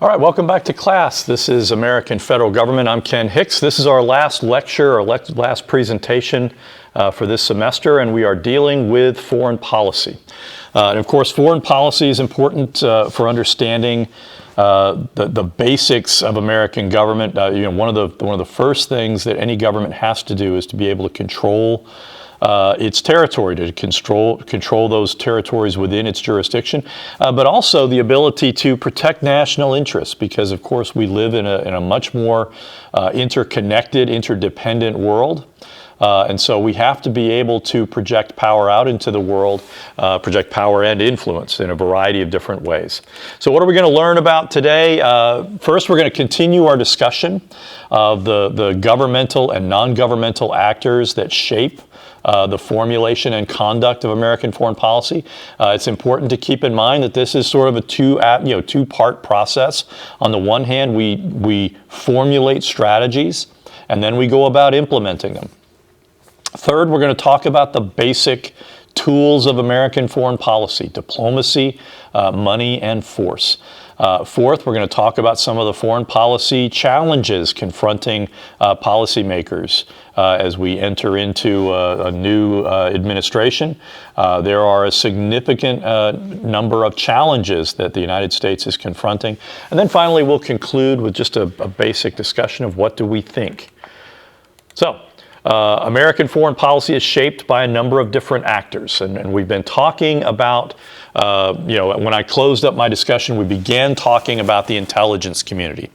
All right, welcome back to class. This is American Federal Government. I'm Ken Hicks. This is our last lecture, or last presentation for this semester, and we are dealing with foreign policy. And of course, foreign policy is important for understanding the basics of American government. One of the first things that any government has to do is to be able to control its territory, to control those territories within its jurisdiction, but also the ability to protect national interests, because of course we live in a much more interconnected, interdependent world. And so we have to be able to project power out into the world, project power and influence in a variety of different ways. So what are we going to learn about today? First, we're going to continue our discussion of the governmental and non-governmental actors that shape the formulation and conduct of American foreign policy. It's important to keep in mind that this is sort of a two-part process. On the one hand, we formulate strategies, and then we go about implementing them. Third, we're going to talk about the basic tools of American foreign policy: diplomacy, money, and force. Fourth, we're going to talk about some of the foreign policy challenges confronting policymakers as we enter into a new administration. There are a significant number of challenges that the United States is confronting. And then finally, we'll conclude with just a basic discussion of what do we think. So, American foreign policy is shaped by a number of different actors, and we've been talking about, when I closed up my discussion, we began talking about the intelligence community.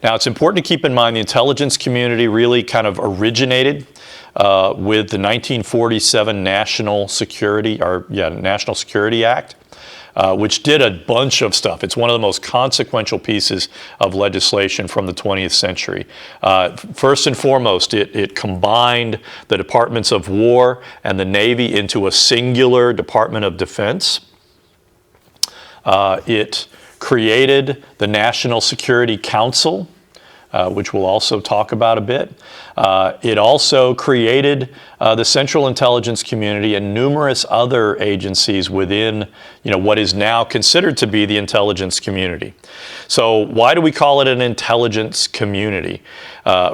Now, it's important to keep in mind the intelligence community really kind of originated with the 1947 National Security Act. Which did a bunch of stuff. It's one of the most consequential pieces of legislation from the 20th century. First and foremost, it combined the Departments of War and the Navy into a singular Department of Defense. It created the National Security Council, which we'll also talk about a bit. It also created the Central Intelligence Community and numerous other agencies within, what is now considered to be the intelligence community. So why do we call it an intelligence community?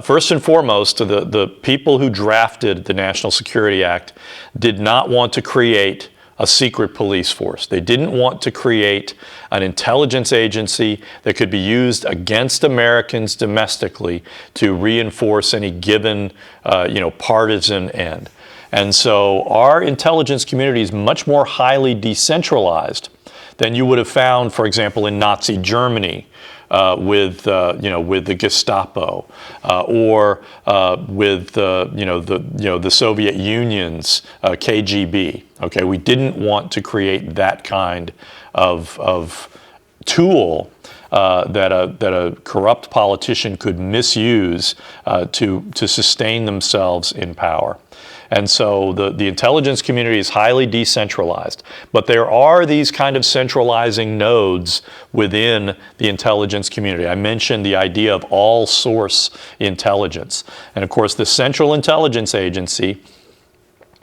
First and foremost, the people who drafted the National Security Act did not want to create a secret police force. They didn't want to create an intelligence agency that could be used against Americans domestically to reinforce any given, partisan end. And so our intelligence community is much more highly decentralized than you would have found, for example, in Nazi Germany, with the Gestapo, or with the Soviet Union's KGB. Okay, we didn't want to create that kind of tool that a corrupt politician could misuse to sustain themselves in power. And so the intelligence community is highly decentralized. But there are these kind of centralizing nodes within the intelligence community. I mentioned the idea of all-source intelligence. And of course, the Central Intelligence Agency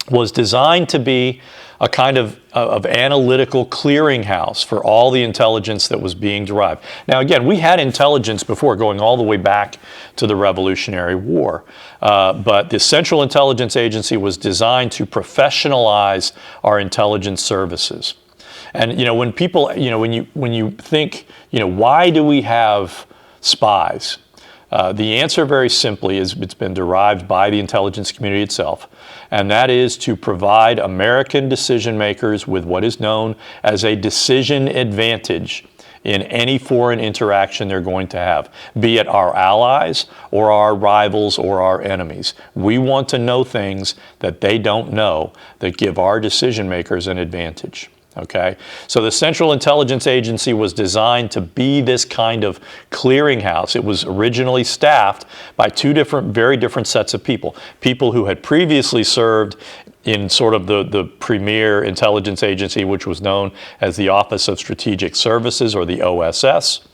was designed to be a kind of analytical clearinghouse for all the intelligence that was being derived. Now, again, we had intelligence before, going all the way back to the Revolutionary War. But the Central Intelligence Agency was designed to professionalize our intelligence services. And, when people, when you think, why do we have spies? The answer very simply is it's been derived by the intelligence community itself, and that is to provide American decision makers with what is known as a decision advantage in any foreign interaction they're going to have, be it our allies or our rivals or our enemies. We want to know things that they don't know that give our decision makers an advantage. Okay, so the Central Intelligence Agency was designed to be this kind of clearinghouse. It was originally staffed by two very different sets of people. People who had previously served in sort of the premier intelligence agency, which was known as the Office of Strategic Services, or the OSS,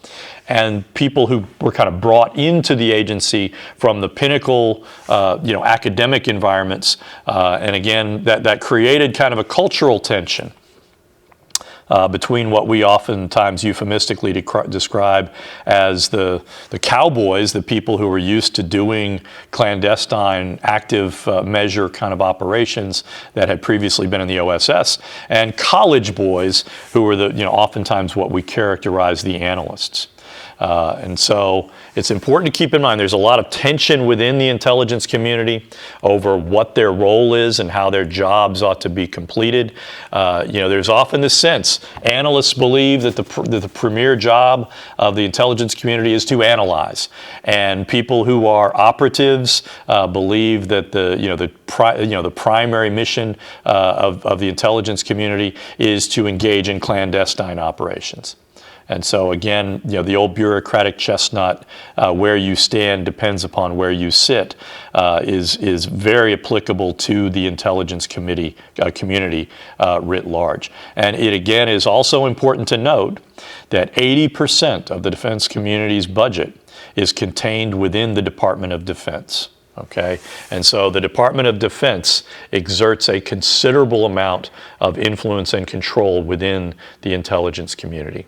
and people who were kind of brought into the agency from the pinnacle, academic environments. And again, that created kind of a cultural tension. between what we oftentimes euphemistically describe as the cowboys, the people who were used to doing clandestine, active measure kind of operations that had previously been in the OSS, and college boys who were oftentimes what we characterize the analysts. And so it's important to keep in mind there's a lot of tension within the intelligence community over what their role is and how their jobs ought to be completed. There's often this sense analysts believe that the premier job of the intelligence community is to analyze, and people who are operatives believe that the primary mission of the intelligence community is to engage in clandestine operations. And so again, the old bureaucratic chestnut, where you stand depends upon where you sit, is very applicable to the intelligence community writ large. And it again is also important to note that 80% of the defense community's budget is contained within the Department of Defense. Okay, and so the Department of Defense exerts a considerable amount of influence and control within the intelligence community.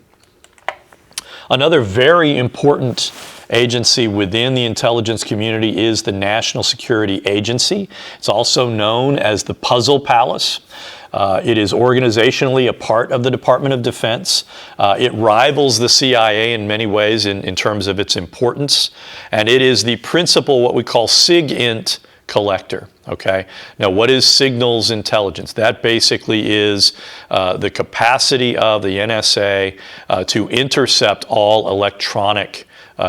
Another very important agency within the intelligence community is the National Security Agency. It's also known as the Puzzle Palace. It is organizationally a part of the Department of Defense. It rivals the CIA in many ways in terms of its importance, and it is the principal, what we call SIGINT collector. Okay. Now, what is signals intelligence? That basically is the capacity of the NSA to intercept all electronic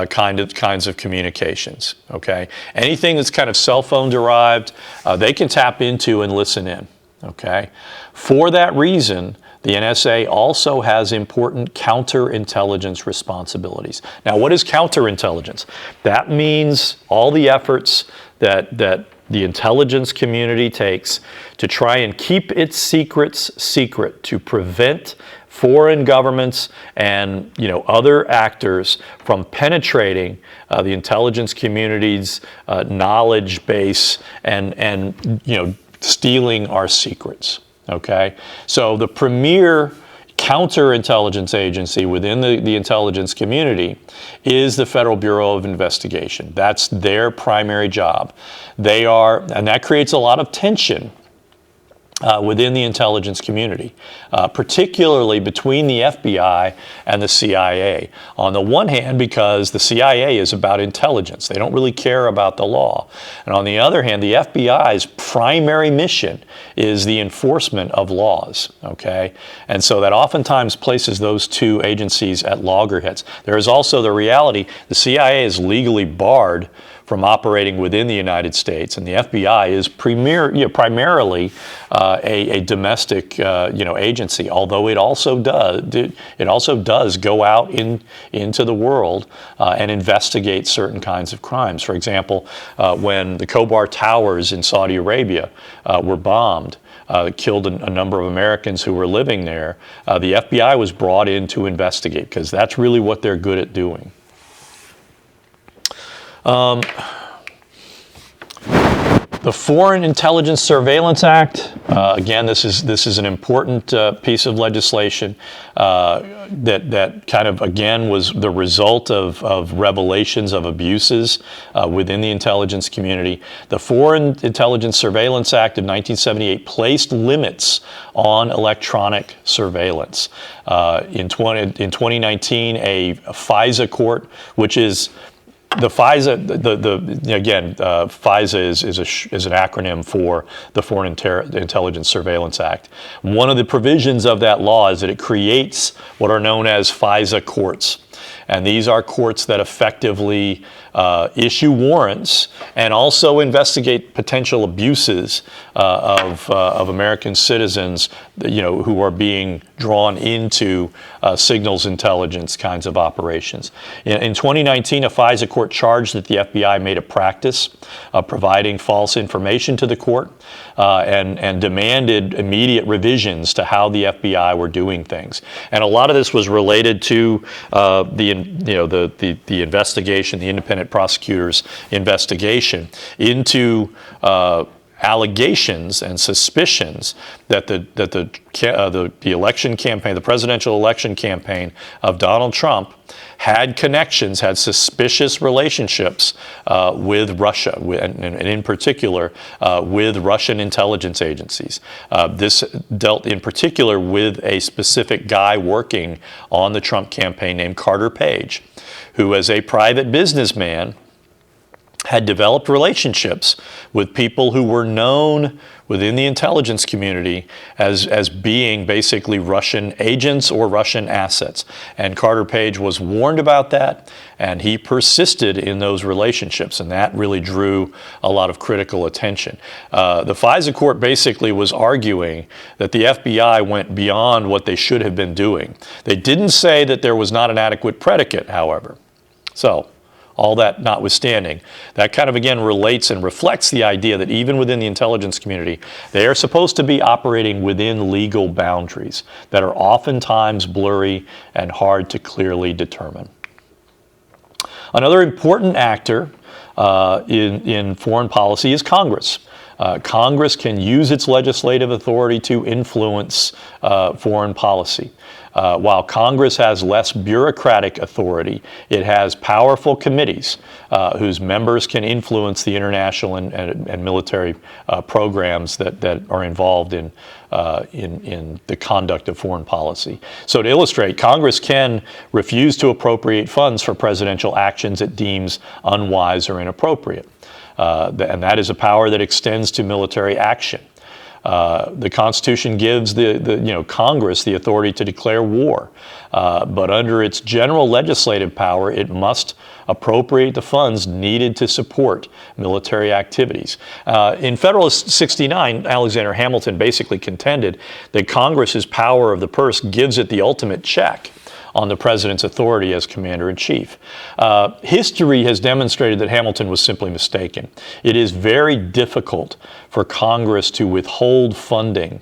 kinds of communications. Okay. Anything that's kind of cell phone derived, they can tap into and listen in. Okay. For that reason, the NSA also has important counterintelligence responsibilities. Now, what is counterintelligence? That means all the efforts that the intelligence community takes to try and keep its secrets secret, to prevent foreign governments and other actors from penetrating the intelligence community's knowledge base and stealing our secrets. Okay, so the premier counterintelligence agency within the intelligence community is the Federal Bureau of Investigation. That's their primary job. And that creates a lot of tension within the intelligence community, particularly between the FBI and the CIA. On the one hand, because the CIA is about intelligence. They don't really care about the law. And on the other hand, the FBI's primary mission is the enforcement of laws, okay? And so that oftentimes places those two agencies at loggerheads. There is also the reality the CIA is legally barred from operating within the United States, and the FBI is primarily a domestic agency. Although it also does go out into the world and investigate certain kinds of crimes. For example, when the Khobar Towers in Saudi Arabia were bombed, killed a number of Americans who were living there, the FBI was brought in to investigate because that's really what they're good at doing. The Foreign Intelligence Surveillance Act, again, this is an important piece of legislation that kind of, again, was the result of revelations of abuses within the intelligence community. The Foreign Intelligence Surveillance Act of 1978 placed limits on electronic surveillance. In 2019, a FISA court, which is the FISA, FISA is an acronym for the Foreign Intelligence Surveillance Act. One of the provisions of that law is that it creates what are known as FISA courts. And these are courts that effectively issue warrants and also investigate potential abuses of American citizens, who are being drawn into signals intelligence kinds of operations. In 2019, a FISA court charged that the FBI made a practice of providing false information to the court and demanded immediate revisions to how the FBI were doing things. And a lot of this was related to the investigation, the independent prosecutor's investigation into allegations and suspicions that the election campaign, the presidential election campaign of Donald Trump, had connections, had suspicious relationships with Russia, and in particular with Russian intelligence agencies. This dealt in particular with a specific guy working on the Trump campaign named Carter Page, who, as a private businessman, had developed relationships with people who were known within the intelligence community as being basically Russian agents or Russian assets. And Carter Page was warned about that, and he persisted in those relationships, and that really drew a lot of critical attention. The FISA court basically was arguing that the FBI went beyond what they should have been doing. They didn't say that there was not an adequate predicate, however. So, all that notwithstanding, that kind of again relates and reflects the idea that even within the intelligence community, they are supposed to be operating within legal boundaries that are oftentimes blurry and hard to clearly determine. Another important actor in foreign policy is Congress. Congress can use its legislative authority to influence foreign policy. While Congress has less bureaucratic authority, it has powerful committees whose members can influence the international and military programs that are involved in the conduct of foreign policy. So to illustrate, Congress can refuse to appropriate funds for presidential actions it deems unwise or inappropriate. And that is a power that extends to military action. The Constitution gives Congress the authority to declare war, but under its general legislative power, it must appropriate the funds needed to support military activities. In Federalist 69, Alexander Hamilton basically contended that Congress's power of the purse gives it the ultimate check on the president's authority as commander-in-chief. History has demonstrated that Hamilton was simply mistaken. It is very difficult for Congress to withhold funding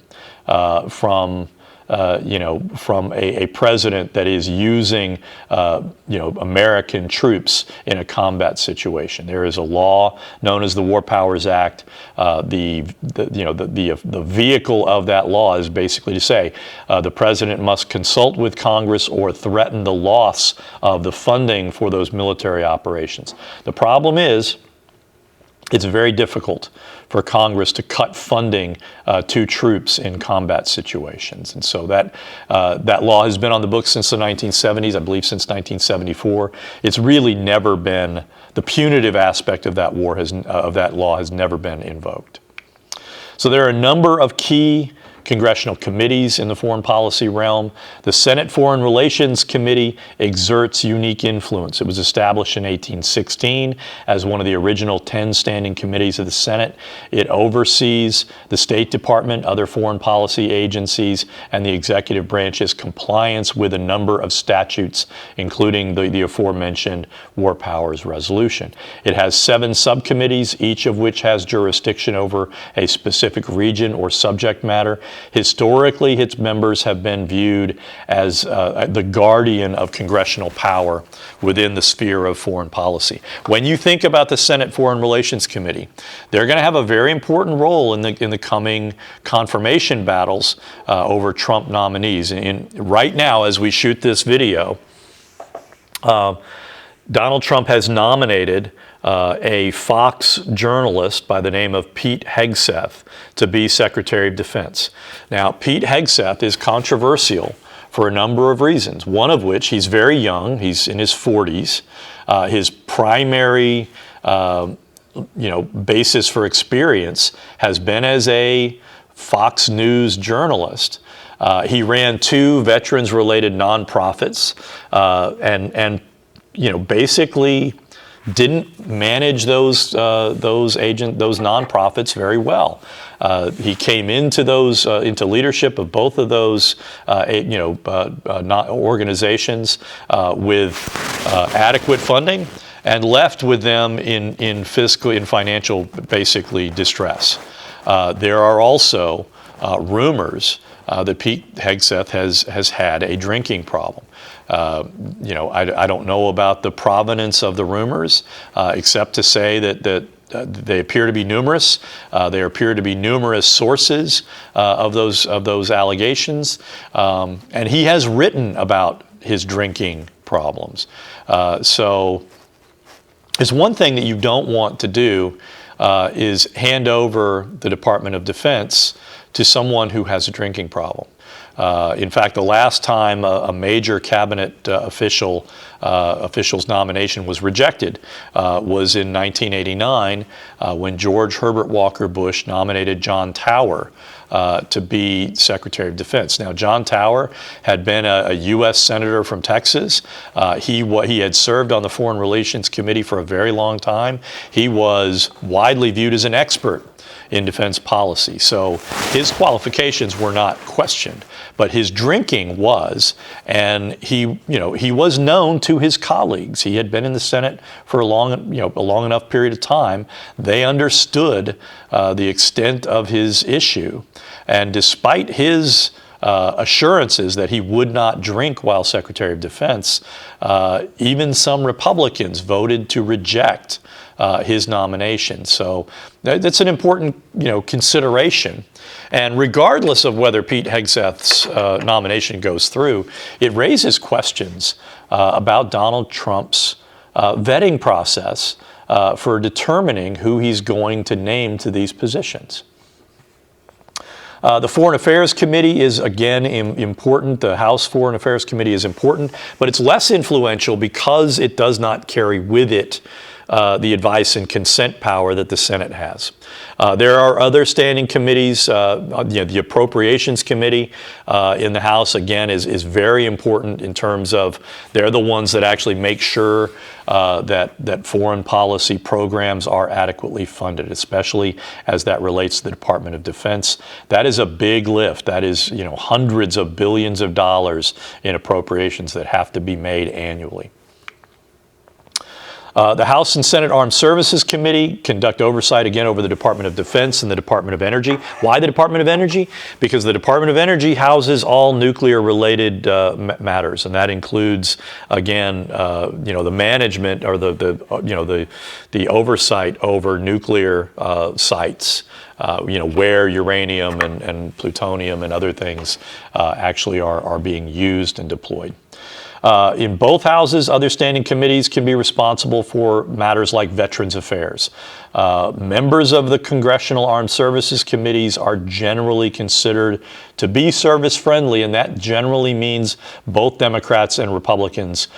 from a president that is using, American troops in a combat situation. There is a law known as the War Powers Act. The vehicle of that law is basically to say the president must consult with Congress or threaten the loss of the funding for those military operations. The problem is, it's very difficult for Congress to cut funding to troops in combat situations. And so that law has been on the books since the 1970s, I believe since 1974. It's really never been, the punitive aspect of that law has never been invoked. So there are a number of key congressional committees in the foreign policy realm. The Senate Foreign Relations Committee exerts unique influence. It was established in 1816 as one of the original 10 standing committees of the Senate. It oversees the State Department, other foreign policy agencies, and the executive branch's compliance with a number of statutes, including the aforementioned War Powers Resolution. It has 7 subcommittees, each of which has jurisdiction over a specific region or subject matter. Historically, its members have been viewed as the guardian of congressional power within the sphere of foreign policy. When you think about the Senate Foreign Relations Committee, they're going to have a very important role in the coming confirmation battles over Trump nominees. Right now, as we shoot this video, Donald Trump has nominated a Fox journalist by the name of Pete Hegseth to be Secretary of Defense. Now, Pete Hegseth is controversial for a number of reasons, one of which he's very young, he's in his 40s. His primary basis for experience has been as a Fox News journalist. He ran 2 veterans-related nonprofits and basically didn't manage those nonprofits very well. He came into leadership of both of those organizations with adequate funding, and left with them in financial basically distress. There are also rumors that Pete Hegseth has had a drinking problem. I don't know about the provenance of the rumors, except to say that They appear to be numerous. There appear to be numerous sources of those allegations, and he has written about his drinking problems. So it's one thing that you don't want to do is hand over the Department of Defense to someone who has a drinking problem. In fact, the last time a major cabinet official's nomination was rejected was in 1989 when George Herbert Walker Bush nominated John Tower to be Secretary of Defense. Now, John Tower had been a U.S. Senator from Texas. He had served on the Foreign Relations Committee for a very long time. He was widely viewed as an expert in defense policy. So his qualifications were not questioned, but his drinking was, and he was known to his colleagues. He had been in the Senate for a long enough period of time. They understood the extent of his issue, and despite his assurances that he would not drink while Secretary of Defense, even some Republicans voted to reject his nomination. So that's an important, consideration. And regardless of whether Pete Hegseth's nomination goes through, it raises questions about Donald Trump's vetting process for determining who he's going to name to these positions. The Foreign Affairs Committee is, again, important. The House Foreign Affairs Committee is important, but it's less influential because it does not carry with it the advice and consent power that the Senate has. There are other standing committees. The Appropriations Committee in the House, again, is very important in terms of they're the ones that actually make sure that foreign policy programs are adequately funded, especially as that relates to the Department of Defense. That is a big lift. That is, hundreds of billions of dollars in appropriations that have to be made annually. The House and Senate Armed Services Committee conduct oversight, again, over the Department of Defense and the Department of Energy. Why the Department of Energy? Because the Department of Energy houses all nuclear-related matters, and that includes, again, the management or the oversight over nuclear sites. Where uranium and plutonium and other things actually are being used and deployed. In both houses, other standing committees can be responsible for matters like Veterans Affairs. Members of the Congressional Armed Services Committees are generally considered to be service-friendly, and that generally means both Democrats and Republicans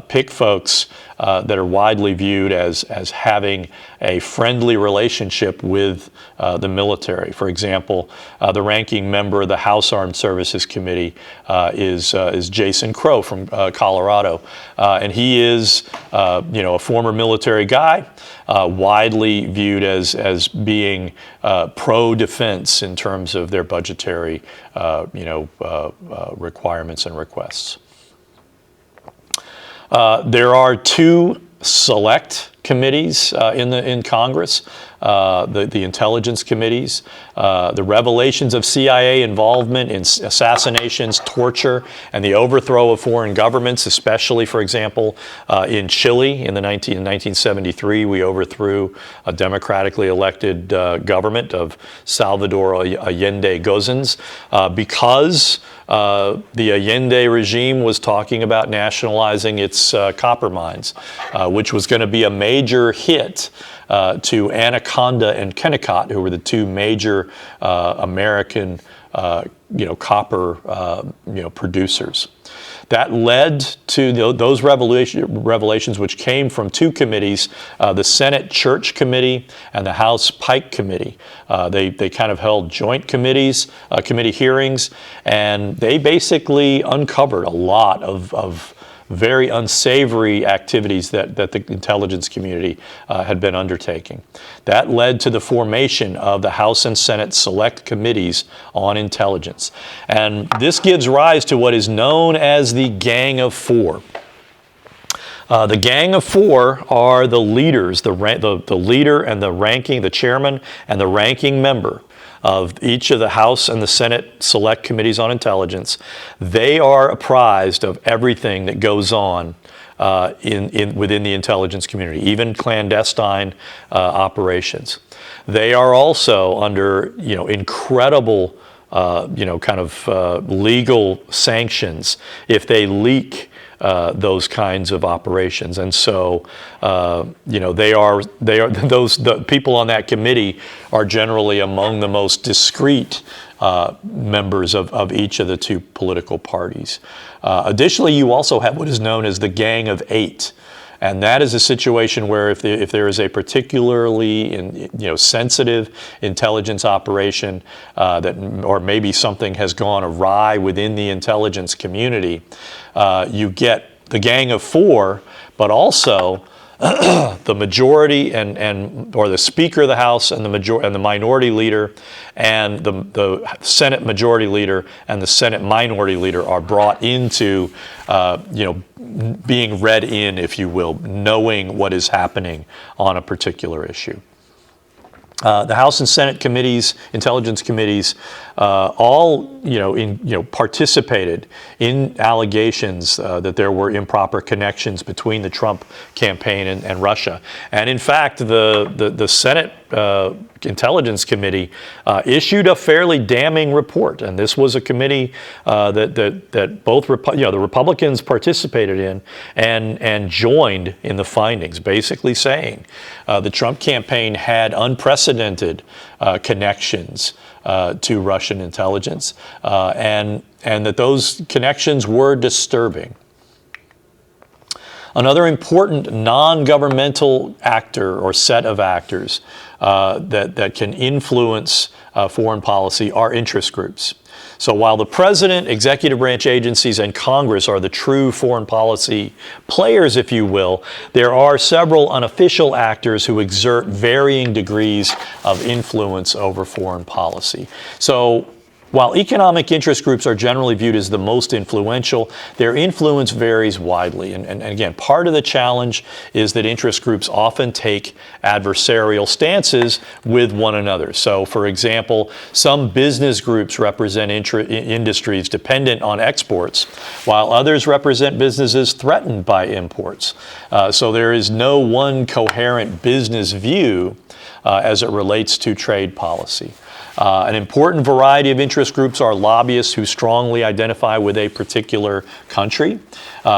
pick folks that are widely viewed as having a friendly relationship with the military. For example, the ranking member of the House Armed Services Committee is Jason Crow from Colorado, and he is a former military guy, widely viewed as being pro-defense in terms of their budgetary requirements and requests. There are two select committees in Congress, the intelligence committees. The revelations of CIA involvement in assassinations, torture, and the overthrow of foreign governments, especially, for example, in Chile in 1973, we overthrew a democratically elected government of Salvador Allende Gozones because the Allende regime was talking about nationalizing its copper mines, which was going to be a major hit to Anaconda and Kennecott, who were the two major American copper producers. That led to those revelations, which came from two committees, the Senate Church Committee and the House Pike Committee. They kind of held joint committee hearings, and they basically uncovered a lot of very unsavory activities that the intelligence community had been undertaking. That led to the formation of the House and Senate Select Committees on Intelligence. And this gives rise to what is known as the Gang of Four. The Gang of Four are the leaders, the leader and the chairman and the ranking member of each of the House and the Senate Select Committees on Intelligence. They are apprised of everything that goes on within the intelligence community, even clandestine operations. They are also under incredible legal sanctions if they leak those kinds of operations. And so, the people on that committee are generally among the most discreet members of each of the two political parties. Additionally, you also have what is known as the Gang of Eight. And that is a situation where if there is a particularly sensitive intelligence operation or maybe something has gone awry within the intelligence community, you get the Gang of Four, but also the majority or the Speaker of the House and the Minority Leader and the Senate Majority Leader and the Senate Minority Leader are brought into being read in, if you will, knowing what is happening on a particular issue. The House and Senate committees, intelligence committees, all participated in allegations that there were improper connections between the Trump campaign and Russia. And in fact, the Senate Intelligence Committee issued a fairly damning report, and this was a committee that both the Republicans participated in and joined in the findings, basically saying the Trump campaign had unprecedented connections to Russian intelligence, and that those connections were disturbing. Another important non-governmental actor or set of actors that can influence foreign policy are interest groups. So while the president, executive branch agencies, and Congress are the true foreign policy players, if you will, there are several unofficial actors who exert varying degrees of influence over foreign policy. So while economic interest groups are generally viewed as the most influential, their influence varies widely. And again, part of the challenge is that interest groups often take adversarial stances with one another. So, for example, some business groups represent industries dependent on exports, while others represent businesses threatened by imports. So there is no one coherent business view as it relates to trade policy. An important variety of interest groups are lobbyists who strongly identify with a particular country.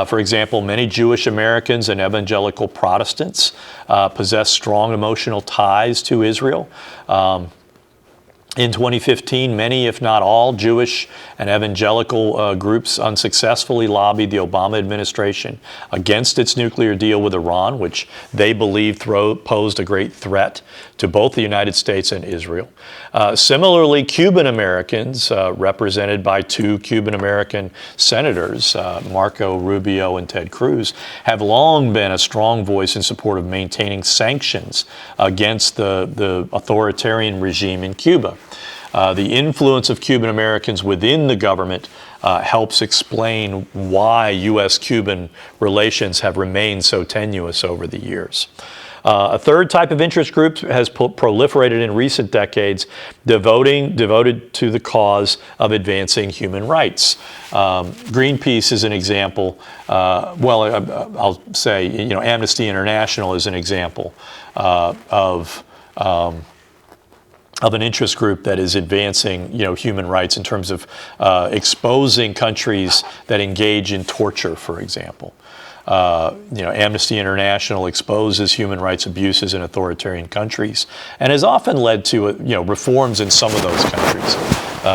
For example, many Jewish Americans and evangelical Protestants possess strong emotional ties to Israel. In 2015, many, if not all, Jewish and evangelical groups unsuccessfully lobbied the Obama administration against its nuclear deal with Iran, which they believed posed a great threat to both the United States and Israel. Similarly, Cuban Americans, represented by two Cuban American senators, Marco Rubio and Ted Cruz, have long been a strong voice in support of maintaining sanctions against the authoritarian regime in Cuba. The influence of Cuban Americans within the government helps explain why U.S.-Cuban relations have remained so tenuous over the years. A third type of interest group has proliferated in recent decades, devoted to the cause of advancing human rights. Greenpeace is an example. I'll say, Amnesty International is an example of an interest group that is advancing, human rights in terms of exposing countries that engage in torture, for example. Amnesty International exposes human rights abuses in authoritarian countries and has often led to, reforms in some of those countries.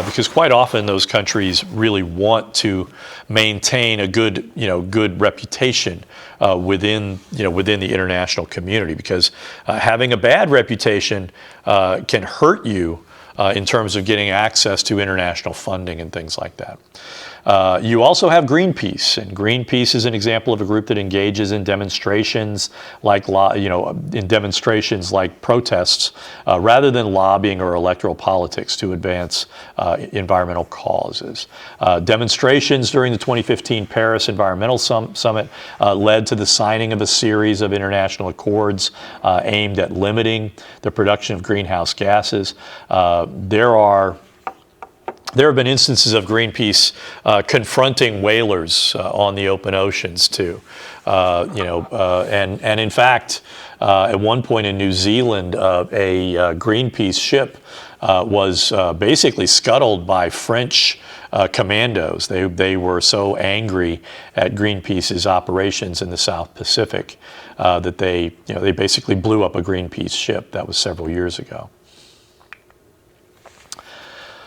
Because quite often those countries really want to maintain a good reputation within the international community. Because having a bad reputation can hurt you in terms of getting access to international funding and things like that. You also have Greenpeace, and Greenpeace is an example of a group that engages in demonstrations like protests rather than lobbying or electoral politics to advance environmental causes. Demonstrations during the 2015 Paris Environmental Summit led to the signing of a series of international accords aimed at limiting the production of greenhouse gases. There have been instances of Greenpeace confronting whalers on the open oceans too, and in fact, at one point in New Zealand, a Greenpeace ship was basically scuttled by French commandos. They were so angry at Greenpeace's operations in the South Pacific that they basically blew up a Greenpeace ship. That was several years ago.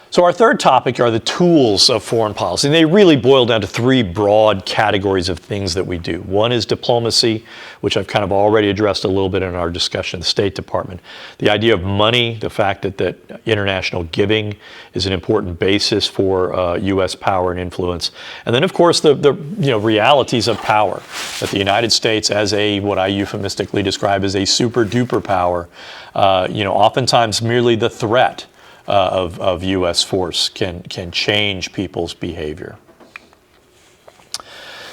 So our third topic are the tools of foreign policy. And they really boil down to three broad categories of things that we do. One is diplomacy, which I've kind of already addressed a little bit in our discussion of the State Department. The idea of money, the fact that international giving is an important basis for U.S. power and influence. And then, of course, the realities of power, that the United States as what I euphemistically describe as a super-duper power, oftentimes merely the threat of U.S. force can change people's behavior.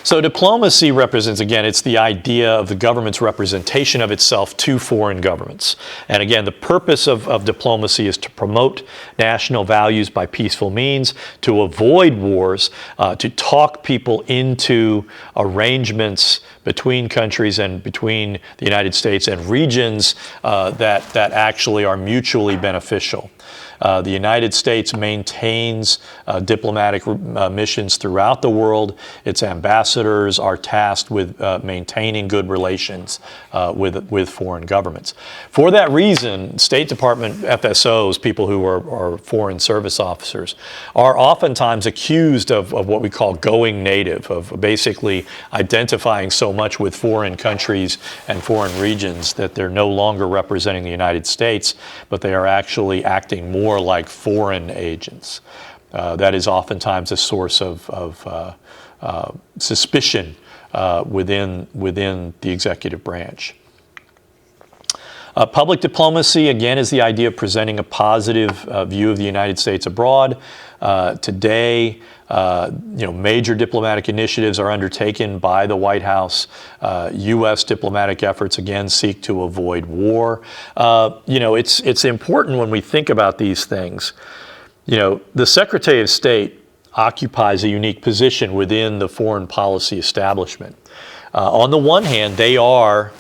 So diplomacy represents, again, it's the idea of the government's representation of itself to foreign governments. And again, the purpose of diplomacy is to promote national values by peaceful means, to avoid wars, to talk people into arrangements between countries and between the United States and regions that actually are mutually beneficial. The United States maintains diplomatic missions throughout the world. Its ambassadors are tasked with maintaining good relations with foreign governments. For that reason, State Department FSOs, people who are foreign service officers, are oftentimes accused of what we call going native, of basically identifying so much with foreign countries and foreign regions that they're no longer representing the United States, but they are actually acting more like foreign agents. That is oftentimes a source of suspicion within the executive branch. Public diplomacy, again, is the idea of presenting a positive view of the United States abroad. Today, major diplomatic initiatives are undertaken by the White House. U.S. diplomatic efforts, again, seek to avoid war. It's important when we think about these things. The Secretary of State occupies a unique position within the foreign policy establishment. On the one hand, they are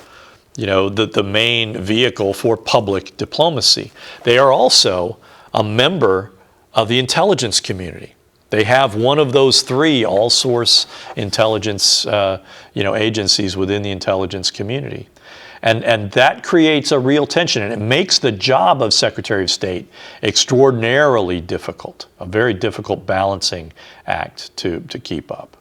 the main vehicle for public diplomacy. They are also a member of the intelligence community. They have one of those three all-source intelligence agencies within the intelligence community. And that creates a real tension, and it makes the job of Secretary of State extraordinarily difficult, a very difficult balancing act to keep up.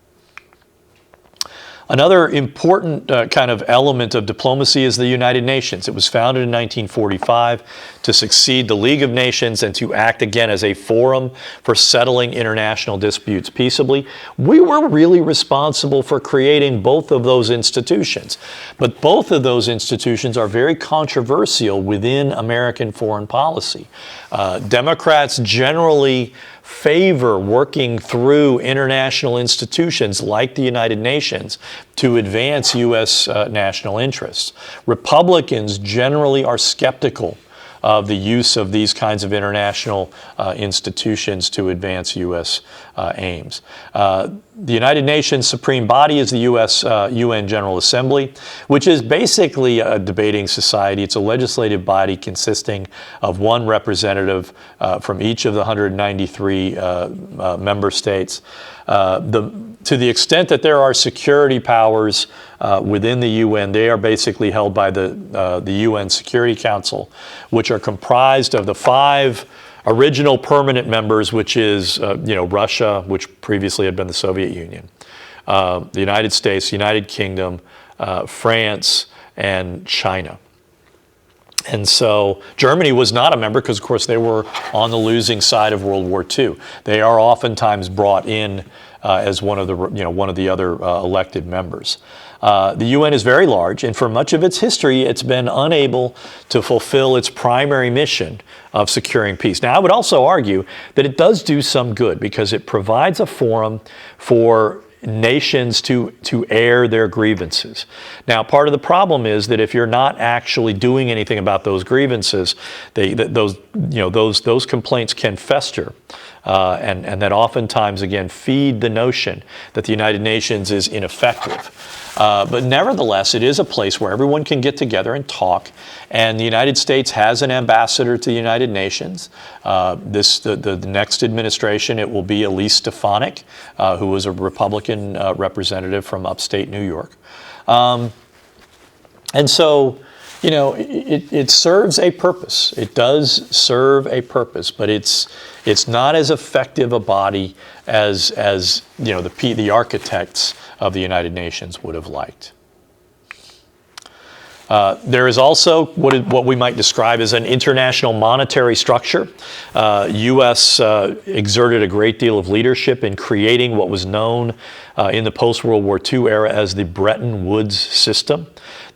Another important kind of element of diplomacy is the United Nations. It was founded in 1945 to succeed the League of Nations and to act again as a forum for settling international disputes peaceably. We were really responsible for creating both of those institutions. But both of those institutions are very controversial within American foreign policy. Democrats generally favor working through international institutions like the United Nations to advance U.S. national interests. Republicans generally are skeptical of the use of these kinds of international institutions to advance U.S. aims. The United Nations supreme body is the U.S. UN General Assembly, which is basically a debating society. It's a legislative body consisting of one representative from each of the 193 member states. To the extent that there are security powers within the UN, they are basically held by the UN Security Council, which are comprised of the 5 original permanent members, which is Russia, which previously had been the Soviet Union, the United States, United Kingdom, France, and China. And so Germany was not a member because, of course, they were on the losing side of World War II. They are oftentimes brought in as one of the other elected members. The UN is very large, and for much of its history, it's been unable to fulfill its primary mission of securing peace. Now, I would also argue that it does do some good because it provides a forum for nations to air their grievances. Now, part of the problem is that if you're not actually doing anything about those grievances, those complaints can fester. And that oftentimes, again, feed the notion that the United Nations is ineffective. But nevertheless, it is a place where everyone can get together and talk. And the United States has an ambassador to the United Nations. The next administration, it will be Elise Stefanik, who was a Republican representative from upstate New York. And so, it serves a purpose. It does serve a purpose, but it's not as effective a body as the architects of the United Nations would have liked. There is also what we might describe as an international monetary structure. U.S. exerted a great deal of leadership in creating what was known in the post-World War II era as the Bretton Woods system.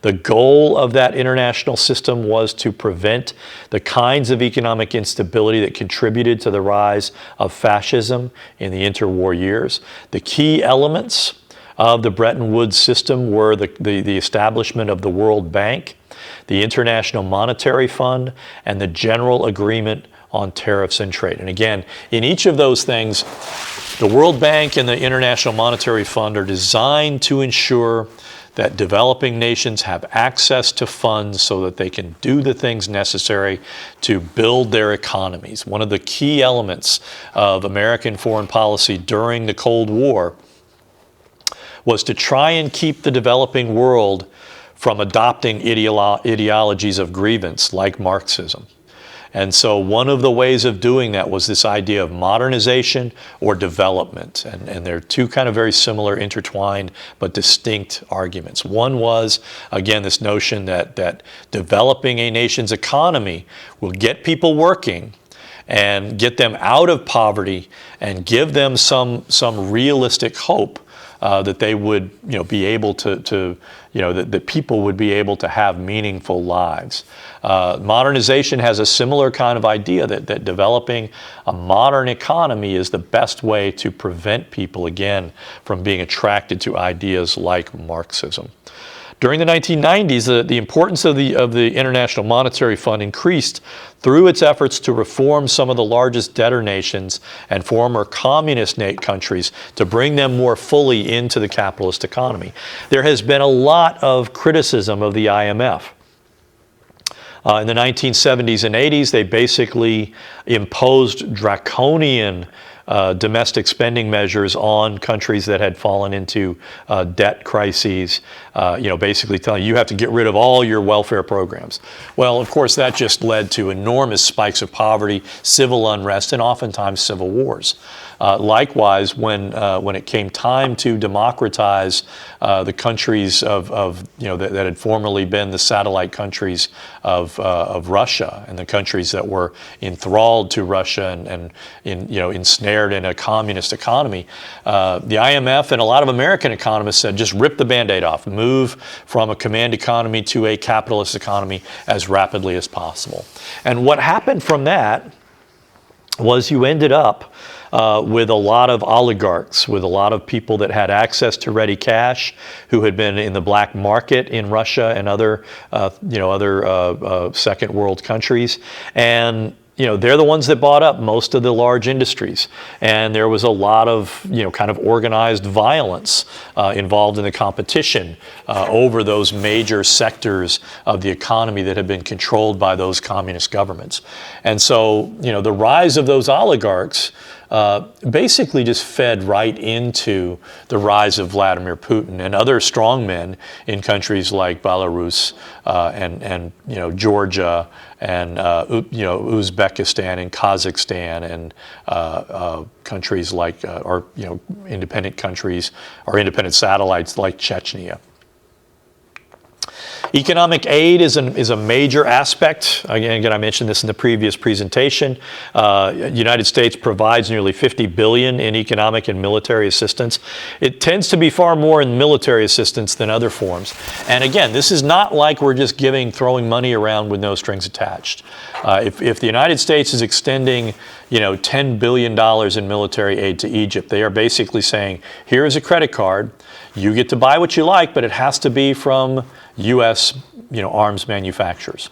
The goal of that international system was to prevent the kinds of economic instability that contributed to the rise of fascism in the interwar years. The key elements of the Bretton Woods system were the establishment of the World Bank, the International Monetary Fund, and the General Agreement on Tariffs and Trade. And again, in each of those things, the World Bank and the International Monetary Fund are designed to ensure that developing nations have access to funds so that they can do the things necessary to build their economies. One of the key elements of American foreign policy during the Cold War was to try and keep the developing world from adopting ideologies of grievance like Marxism. And so one of the ways of doing that was this idea of modernization or development. And they're two kind of very similar, intertwined, but distinct arguments. One was, again, this notion that developing a nation's economy will get people working and get them out of poverty and give them some realistic hope that they would be able that people would be able to have meaningful lives. Modernization has a similar kind of idea that developing a modern economy is the best way to prevent people, again, from being attracted to ideas like Marxism. During the 1990s, the importance of the International Monetary Fund increased through its efforts to reform some of the largest debtor nations and former communist countries to bring them more fully into the capitalist economy. There has been a lot of criticism of the IMF. In the 1970s and 80s, they basically imposed draconian domestic spending measures on countries that had fallen into debt crises, basically telling you have to get rid of all your welfare programs. Well, of course, that just led to enormous spikes of poverty, civil unrest, and oftentimes civil wars. Likewise, when it came time to democratize the countries that had formerly been the satellite countries of Russia and the countries that were enthralled to Russia and ensnared in a communist economy, the IMF and a lot of American economists said just rip the Band-Aid off, move from a command economy to a capitalist economy as rapidly as possible. And what happened from that was you ended up with a lot of oligarchs, with a lot of people that had access to ready cash, who had been in the black market in Russia and other second world countries. And they're the ones that bought up most of the large industries. And there was a lot of, kind of organized violence involved in the competition over those major sectors of the economy that had been controlled by those communist governments. And so, the rise of those oligarchs basically just fed right into the rise of Vladimir Putin and other strongmen in countries like Belarus and Georgia and Uzbekistan and Kazakhstan and countries like independent countries or independent satellites like Chechnya. Economic aid is a major aspect. Again, I mentioned this in the previous presentation. United States provides nearly $50 billion in economic and military assistance. It tends to be far more in military assistance than other forms. And again, this is not like we're just throwing money around with no strings attached. If the United States is extending, $10 billion in military aid to Egypt, they are basically saying, here is a credit card. You get to buy what you like, but it has to be from U.S. arms manufacturers.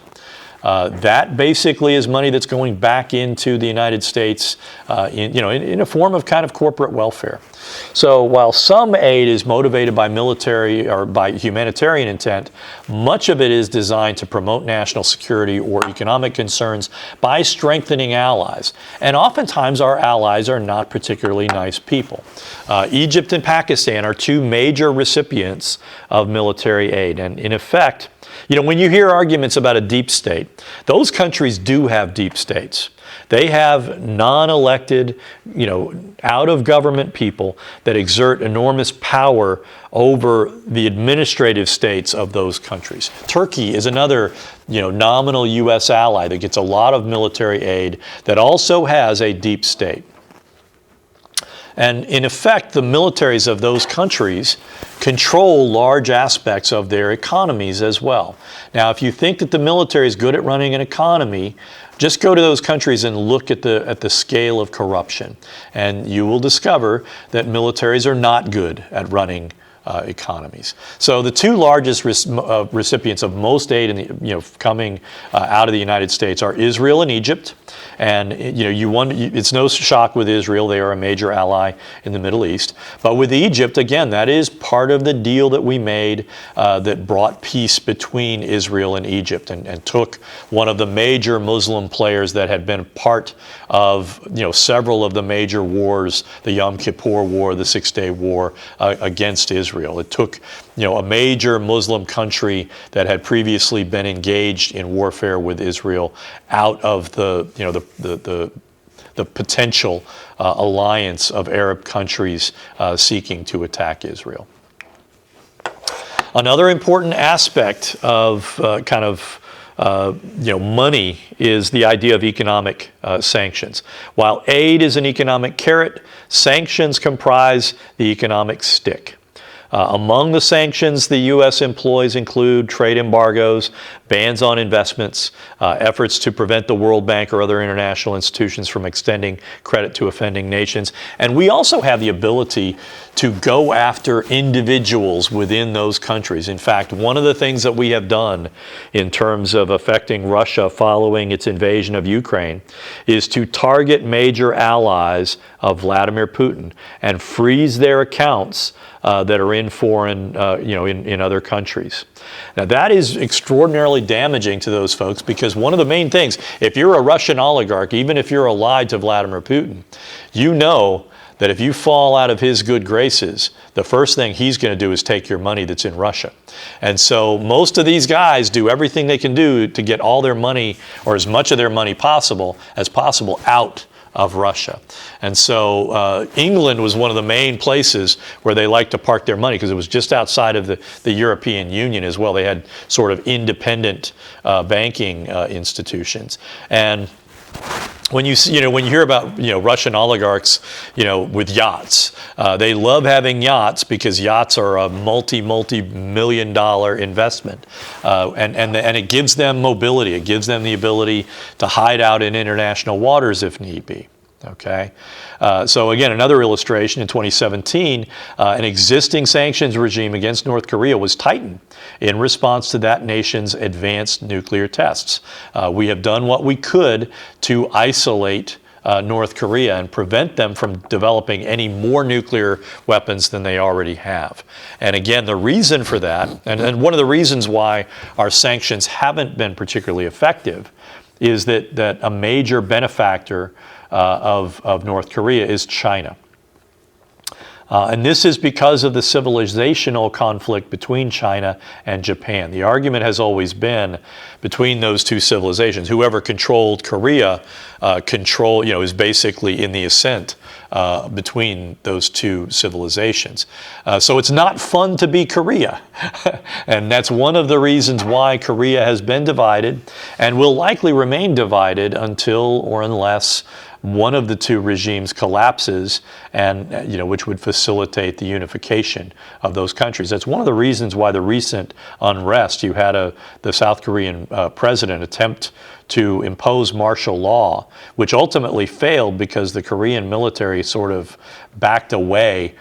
That basically is money that's going back into the United States in a form of kind of corporate welfare. So while some aid is motivated by military or by humanitarian intent, much of it is designed to promote national security or economic concerns by strengthening allies. And oftentimes our allies are not particularly nice people. Egypt and Pakistan are two major recipients of military aid. And in effect, when you hear arguments about a deep state, those countries do have deep states. They have non-elected, out-of-government people that exert enormous power over the administrative states of those countries. Turkey is another, nominal U.S. ally that gets a lot of military aid that also has a deep state. And in effect, the militaries of those countries control large aspects of their economies as well. Now, if you think that the military is good at running an economy, just go to those countries and look at the scale of corruption. And you will discover that militaries are not good at running economies. So the two largest recipients of most aid coming out of the United States are Israel and Egypt. And it's no shock with Israel; they are a major ally in the Middle East. But with Egypt, again, that is part of the deal that we made that brought peace between Israel and Egypt, and took one of the major Muslim players that had been part of several of the major wars, the Yom Kippur War, the Six-Day War against Israel. It took a major Muslim country that had previously been engaged in warfare with Israel out of the potential alliance of Arab countries seeking to attack Israel. Another important aspect of money is the idea of economic sanctions. While aid is an economic carrot, sanctions comprise the economic stick. Among the sanctions the U.S. employs include trade embargoes, bans on investments, efforts to prevent the World Bank or other international institutions from extending credit to offending nations. And we also have the ability to go after individuals within those countries. In fact, one of the things that we have done in terms of affecting Russia following its invasion of Ukraine is to target major allies of Vladimir Putin and freeze their accounts that are in foreign, in other countries. Now that is extraordinarily damaging to those folks, because one of the main things, if you're a Russian oligarch, even if you're allied to Vladimir Putin, you know that if you fall out of his good graces, the first thing he's going to do is take your money that's in Russia. And so most of these guys do everything they can do to get all their money, or as much of their money as possible out of Russia. And so England was one of the main places where they liked to park their money, because it was just outside of the European Union as well. They had sort of independent banking institutions. And when you hear about Russian oligarchs with yachts, they love having yachts because yachts are a multi-million dollar investment, and it gives them mobility. It gives them the ability to hide out in international waters if need be. Okay, so again, another illustration: in 2017, an existing sanctions regime against North Korea was tightened in response to that nation's advanced nuclear tests. We have done what we could to isolate North Korea and prevent them from developing any more nuclear weapons than they already have. And again, the reason for that, and one of the reasons why our sanctions haven't been particularly effective, is that a major benefactor of North Korea is China. And this is because of the civilizational conflict between China and Japan. The argument has always been between those two civilizations. Whoever controlled Korea is basically in the ascent between those two civilizations. So it's not fun to be Korea. And that's one of the reasons why Korea has been divided and will likely remain divided until or unless one of the two regimes collapses, and which would facilitate the unification of those countries. That's one of the reasons why the recent unrest, you had the South Korean president attempt to impose martial law, which ultimately failed because the Korean military sort of backed away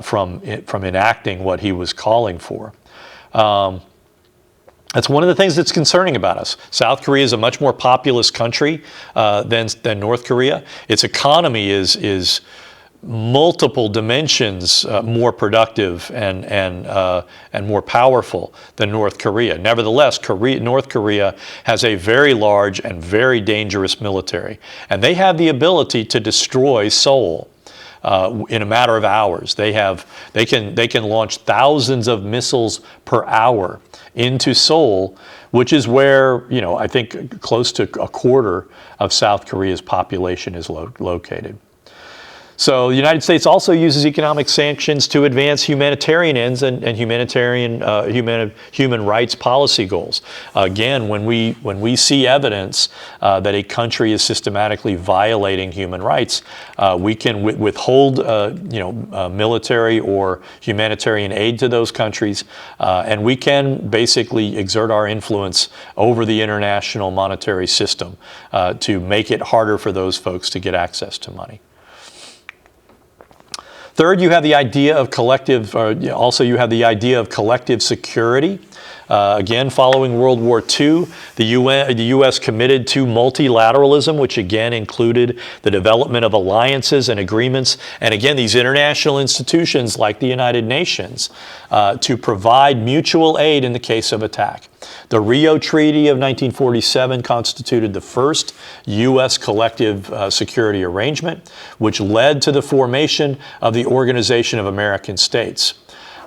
from enacting what he was calling for. That's one of the things that's concerning about us. South Korea is a much more populous country than North Korea. Its economy is multiple dimensions more productive and more powerful than North Korea. Nevertheless, North Korea has a very large and very dangerous military, and they have the ability to destroy Seoul in a matter of hours. They can launch thousands of missiles per hour into Seoul, which is where I think close to a quarter of South Korea's population is located. So the United States also uses economic sanctions to advance humanitarian ends and humanitarian human rights policy goals. Again, when we see evidence that a country is systematically violating human rights, we can withhold military or humanitarian aid to those countries, and we can basically exert our influence over the international monetary system to make it harder for those folks to get access to money. Third, you have the idea of collective security. Again, following World War II, the U.S. committed to multilateralism, which again included the development of alliances and agreements, and again, these international institutions like the United Nations to provide mutual aid in the case of attack. The Rio Treaty of 1947 constituted the first U.S. collective security arrangement, which led to the formation of the Organization of American States.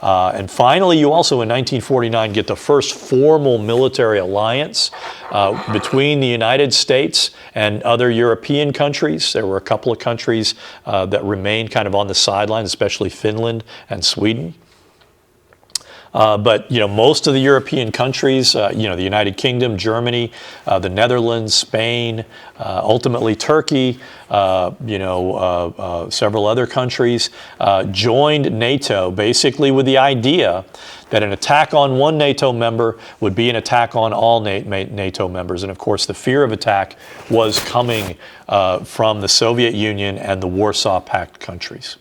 And finally, you also in 1949 get the first formal military alliance between the United States and other European countries. There were a couple of countries that remained kind of on the sidelines, especially Finland and Sweden. But most of the European countries, the United Kingdom, Germany, the Netherlands, Spain, ultimately Turkey, several other countries joined NATO basically with the idea that an attack on one NATO member would be an attack on all NATO members. And of course, the fear of attack was coming from the Soviet Union and the Warsaw Pact countries.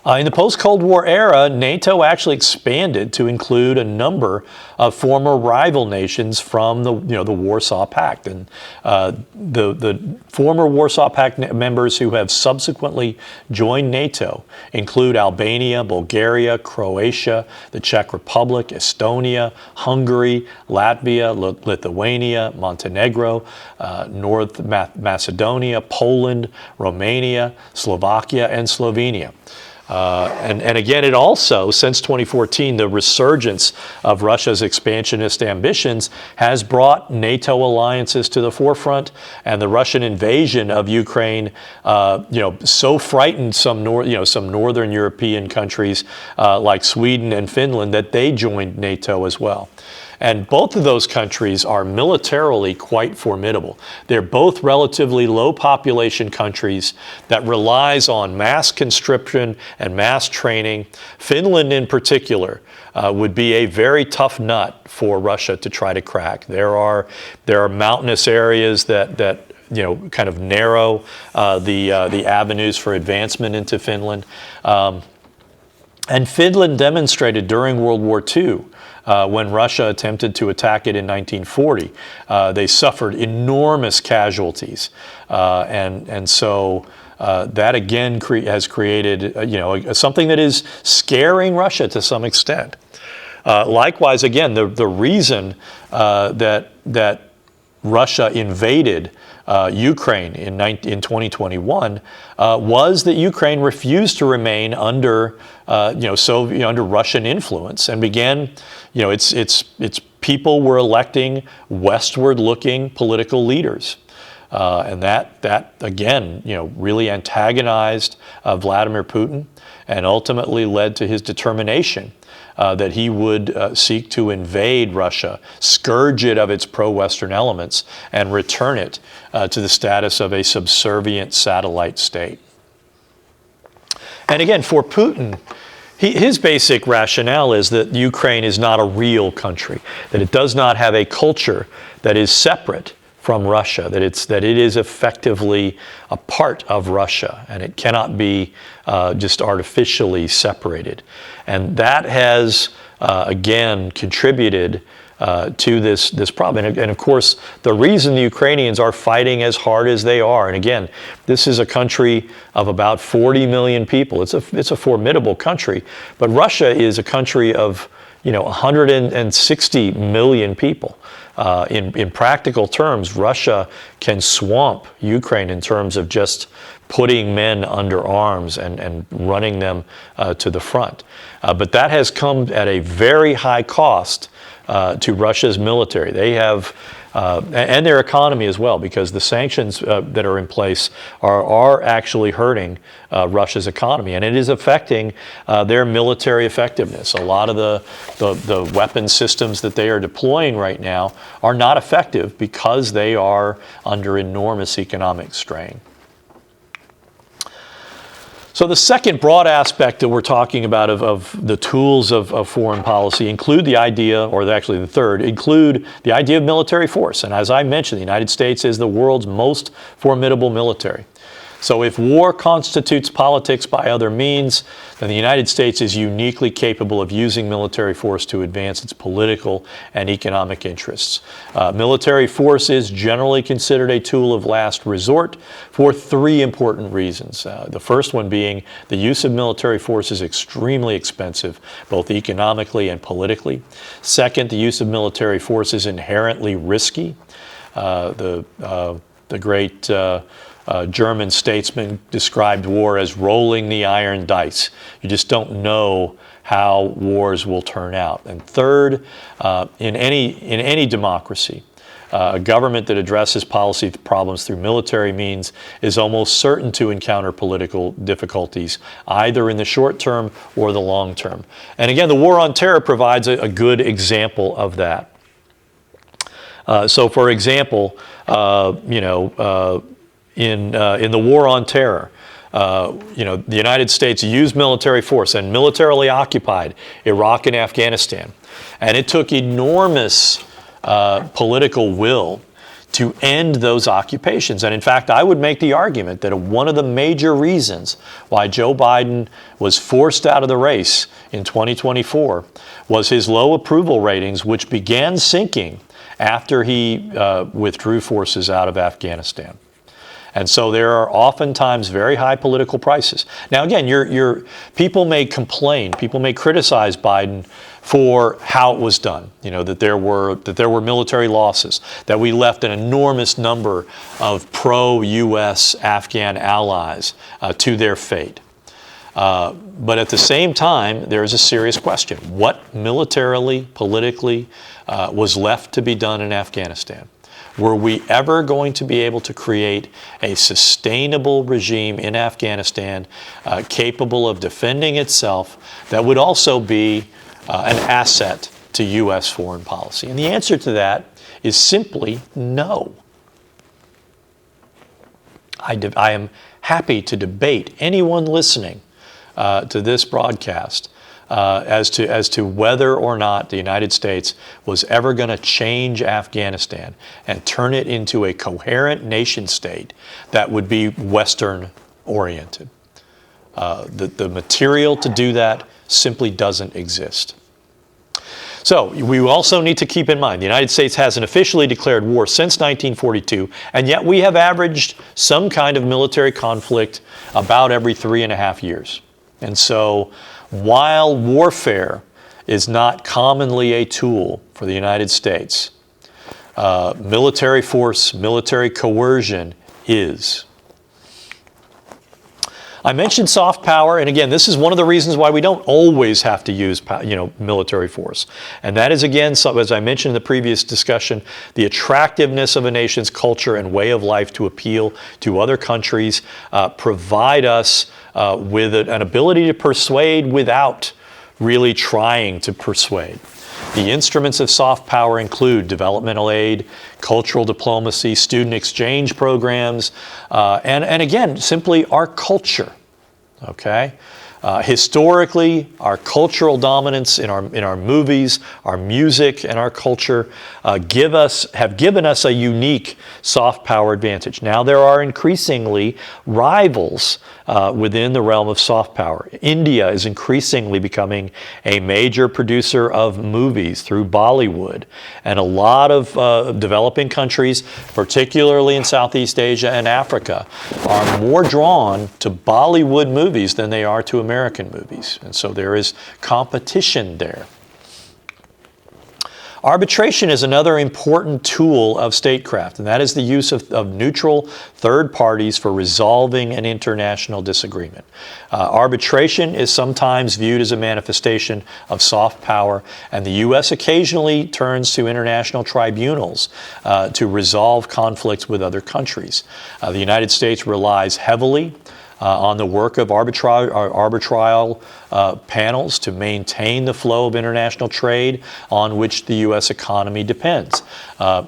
In the post-Cold War era, NATO actually expanded to include a number of former rival nations from the Warsaw Pact, and the former Warsaw Pact members who have subsequently joined NATO include Albania, Bulgaria, Croatia, the Czech Republic, Estonia, Hungary, Latvia, Lithuania, Montenegro, North Macedonia, Poland, Romania, Slovakia, and Slovenia. And again, it also, since 2014, the resurgence of Russia's expansionist ambitions has brought NATO alliances to the forefront, and the Russian invasion of Ukraine, so frightened some northern European countries like Sweden and Finland that they joined NATO as well. And both of those countries are militarily quite formidable. They're both relatively low population countries that relies on mass conscription and mass training. Finland in particular would be a very tough nut for Russia to try to crack. There are mountainous areas that kind of narrow the avenues for advancement into Finland. And Finland demonstrated during World War II, when Russia attempted to attack it in 1940, they suffered enormous casualties, and so that again has created something that is scaring Russia to some extent. Likewise, again, the reason that Russia invaded Ukraine in 2021 was that Ukraine refused to remain under under Russian influence, and began its people were electing westward-looking political leaders. And that again, really antagonized Vladimir Putin and ultimately led to his determination that he would seek to invade Russia, scourge it of its pro-Western elements, and return it to the status of a subservient satellite state. And again, for Putin, his basic rationale is that Ukraine is not a real country, that it does not have a culture that is separate from Russia, that it is effectively a part of Russia, and it cannot be just artificially separated. And that has, again, contributed to this problem. And of course, the reason the Ukrainians are fighting as hard as they are, and again, this is a country of about 40 million people. It's a formidable country, but Russia is a country of 160 million people. In practical terms, Russia can swamp Ukraine in terms of just putting men under arms and running them to the front. But that has come at a very high cost to Russia's military. They have, and their economy as well, because the sanctions that are in place are actually hurting Russia's economy, and it is affecting their military effectiveness. A lot of the weapon systems that they are deploying right now are not effective because they are under enormous economic strain. So the second broad aspect that we're talking about of the tools of foreign policy include the idea, or actually the third, include the idea of military force. And as I mentioned, the United States is the world's most formidable military. So if war constitutes politics by other means, then the United States is uniquely capable of using military force to advance its political and economic interests. Military force is generally considered a tool of last resort for three important reasons. The first one being the use of military force is extremely expensive, both economically and politically. Second, the use of military force is inherently risky. The great German statesman described war as rolling the iron dice. You just don't know how wars will turn out. And third, in any democracy, a government that addresses policy problems through military means is almost certain to encounter political difficulties, either in the short term or the long term. And again, the war on terror provides a good example of that. So, for example, in the war on terror, the United States used military force and militarily occupied Iraq and Afghanistan. And it took enormous political will to end those occupations. And in fact, I would make the argument that one of the major reasons why Joe Biden was forced out of the race in 2024 was his low approval ratings, which began sinking after he withdrew forces out of Afghanistan. And so there are oftentimes very high political prices. Now, again, people may complain, people may criticize Biden for how it was done. That there were military losses, that we left an enormous number of pro-U.S. Afghan allies to their fate. But at the same time, there is a serious question: what militarily, politically, was left to be done in Afghanistan? Were we ever going to be able to create a sustainable regime in Afghanistan capable of defending itself that would also be an asset to U.S. foreign policy? And the answer to that is simply no. I am happy to debate anyone listening to this broadcast as to whether or not the United States was ever going to change Afghanistan and turn it into a coherent nation state that would be Western oriented. The material to do that simply doesn't exist. So we also need to keep in mind the United States hasn't officially declared war since 1942, and yet we have averaged some kind of military conflict about every 3.5 years. And so while warfare is not commonly a tool for the United States, military force, military coercion is. I mentioned soft power, and again, this is one of the reasons why we don't always have to use, military force. And that is, again, as I mentioned in the previous discussion, the attractiveness of a nation's culture and way of life to appeal to other countries, provide us with an ability to persuade without really trying to persuade. The instruments of soft power include developmental aid, cultural diplomacy, student exchange programs, and again, simply our culture, okay? Historically, our cultural dominance in our movies, our music, and our culture have given us a unique soft power advantage. Now there are increasingly rivals within the realm of soft power. India is increasingly becoming a major producer of movies through Bollywood, and a lot of developing countries, particularly in Southeast Asia and Africa, are more drawn to Bollywood movies than they are to American movies. And so there is competition there. Arbitration is another important tool of statecraft, and that is the use of neutral third parties for resolving an international disagreement. Arbitration is sometimes viewed as a manifestation of soft power, and the U.S. occasionally turns to international tribunals to resolve conflicts with other countries. The United States relies heavily on the work of arbitral panels to maintain the flow of international trade on which the U.S. economy depends.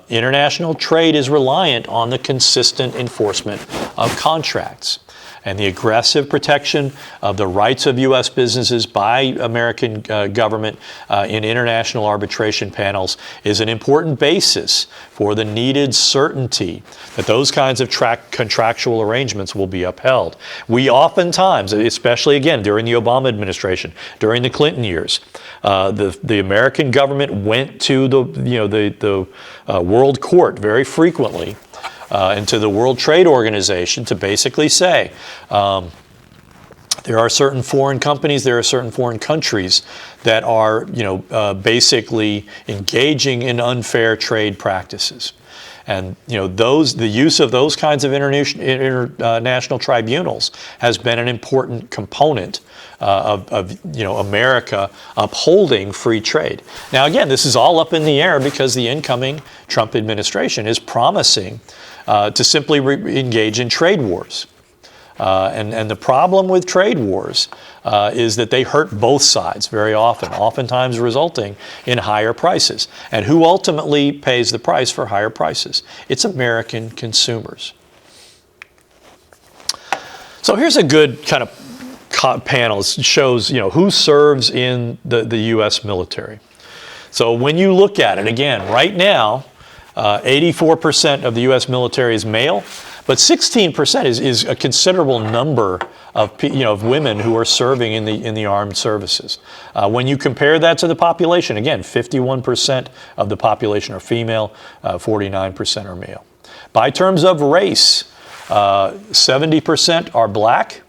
International trade is reliant on the consistent enforcement of contracts. And the aggressive protection of the rights of U.S. businesses by American government in international arbitration panels is an important basis for the needed certainty that those kinds of contractual arrangements will be upheld. We oftentimes, especially again during the Obama administration, during the Clinton years, the American government went to the World Court very frequently, and to the World Trade Organization to basically say, there are certain foreign companies, there are certain foreign countries that are, basically engaging in unfair trade practices. And the use of those kinds of international tribunals has been an important component of America upholding free trade. Now again, this is all up in the air because the incoming Trump administration is promising to simply engage in trade wars. And the problem with trade wars is that they hurt both sides very often, oftentimes resulting in higher prices. And who ultimately pays the price for higher prices? It's American consumers. So here's a good kind of panel. It shows who serves in the U.S. military. So when you look at it, again, right now, 84% of the U.S. military is male, but 16% is a considerable number of women who are serving in the armed services. When you compare that to the population, again, 51% of the population are female, 49% are male. By terms of race, 70% are black,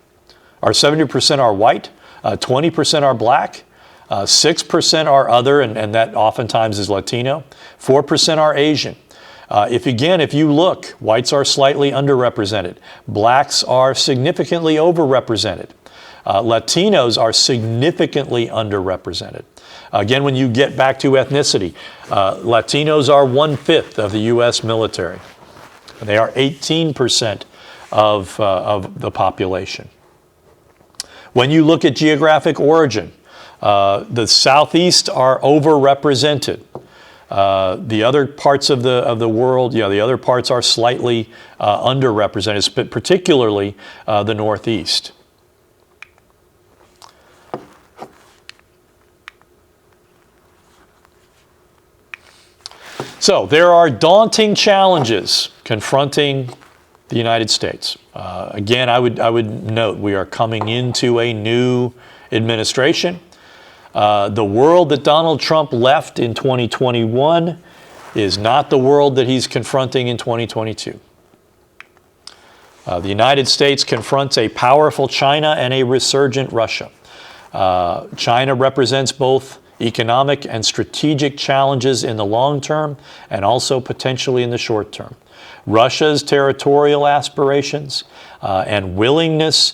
or 70% are white, 20% are black. 6% are other, and that oftentimes is Latino. 4% are Asian. If you look, whites are slightly underrepresented. Blacks are significantly overrepresented. Latinos are significantly underrepresented. Again, when you get back to ethnicity, Latinos are 1/5 of the U.S. military. They are 18% of the population. When you look at geographic origin, the Southeast are overrepresented. The other parts of the world, the other parts are slightly underrepresented, particularly the Northeast. So there are daunting challenges confronting the United States. Again, I would note we are coming into a new administration. The world that Donald Trump left in 2021 is not the world that he's confronting in 2022. The United States confronts a powerful China and a resurgent Russia. China represents both economic and strategic challenges in the long term and also potentially in the short term. Russia's territorial aspirations and willingness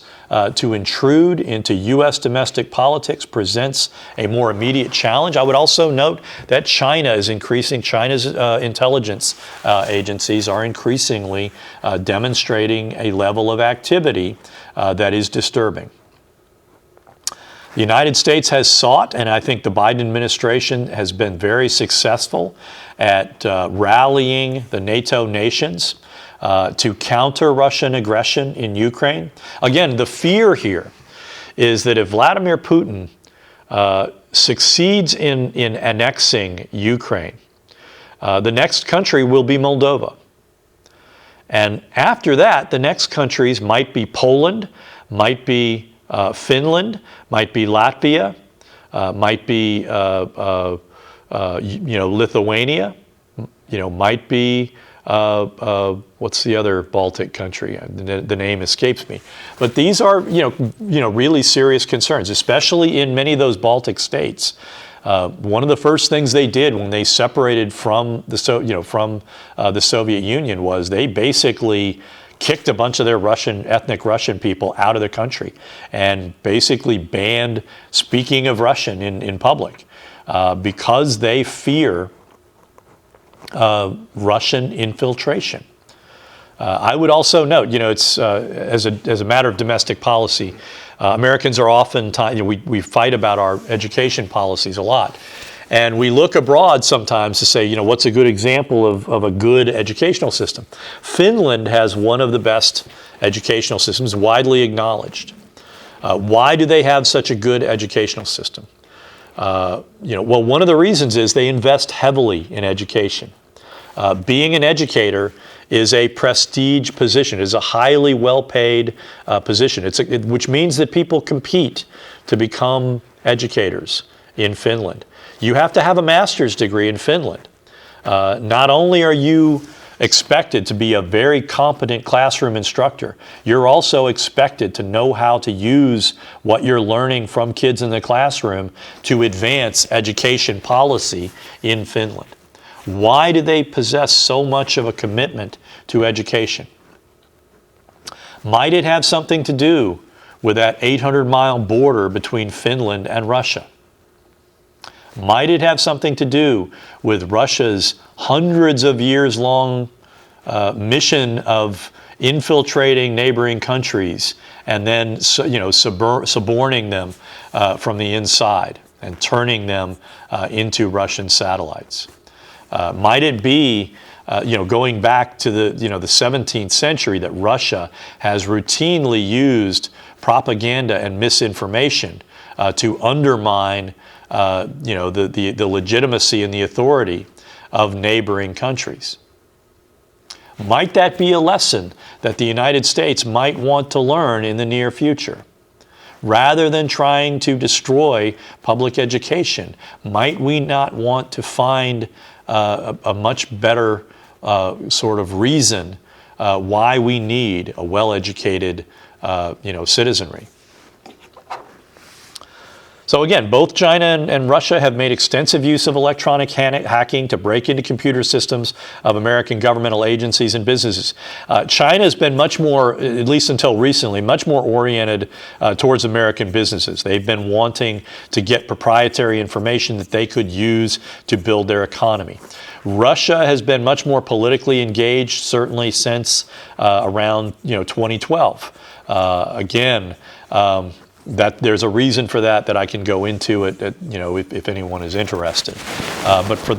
to intrude into U.S. domestic politics presents a more immediate challenge. I would also note that China is increasing. China's intelligence agencies are increasingly demonstrating a level of activity that is disturbing. The United States has sought, and I think the Biden administration has been very successful at rallying the NATO nations to counter Russian aggression in Ukraine. Again, the fear here is that if Vladimir Putin succeeds in annexing Ukraine, the next country will be Moldova. And after that, the next countries might be Poland, might be Finland, might be Latvia, might be Lithuania, might be what's the other Baltic country? The name escapes me. But these are really serious concerns, especially in many of those Baltic states. One of the first things they did when they separated from the Soviet Union was they basically kicked a bunch of their ethnic Russian people out of the country and basically banned speaking of Russian in public because they fear Russian infiltration. I would also note, it's as a matter of domestic policy, Americans are often we fight about our education policies a lot. And we look abroad sometimes to say, what's a good example of a good educational system? Finland has one of the best educational systems, widely acknowledged. Why do they have such a good educational system? Well, one of the reasons is they invest heavily in education. Being an educator is a prestige position, is a highly well-paid position, which means that people compete to become educators in Finland. You have to have a master's degree in Finland. Not only are you expected to be a very competent classroom instructor, you're also expected to know how to use what you're learning from kids in the classroom to advance education policy in Finland. Why do they possess so much of a commitment to education? Might it have something to do with that 800-mile border between Finland and Russia? Might it have something to do with Russia's hundreds of years long mission of infiltrating neighboring countries and then suborning them from the inside and turning them into Russian satellites? Might it be going back to the 17th century that Russia has routinely used propaganda and misinformation to undermine the legitimacy and the authority of neighboring countries? Might that be a lesson that the United States might want to learn in the near future? Rather than trying to destroy public education, might we not want to find a much better sort of reason why we need a well-educated citizenry? So again, both China and Russia have made extensive use of electronic hacking to break into computer systems of American governmental agencies and businesses. China has been much more, at least until recently, much more oriented towards American businesses. They've been wanting to get proprietary information that they could use to build their economy. Russia has been much more politically engaged, certainly since around 2012. That there's a reason for that I can go into it, if anyone is interested. But for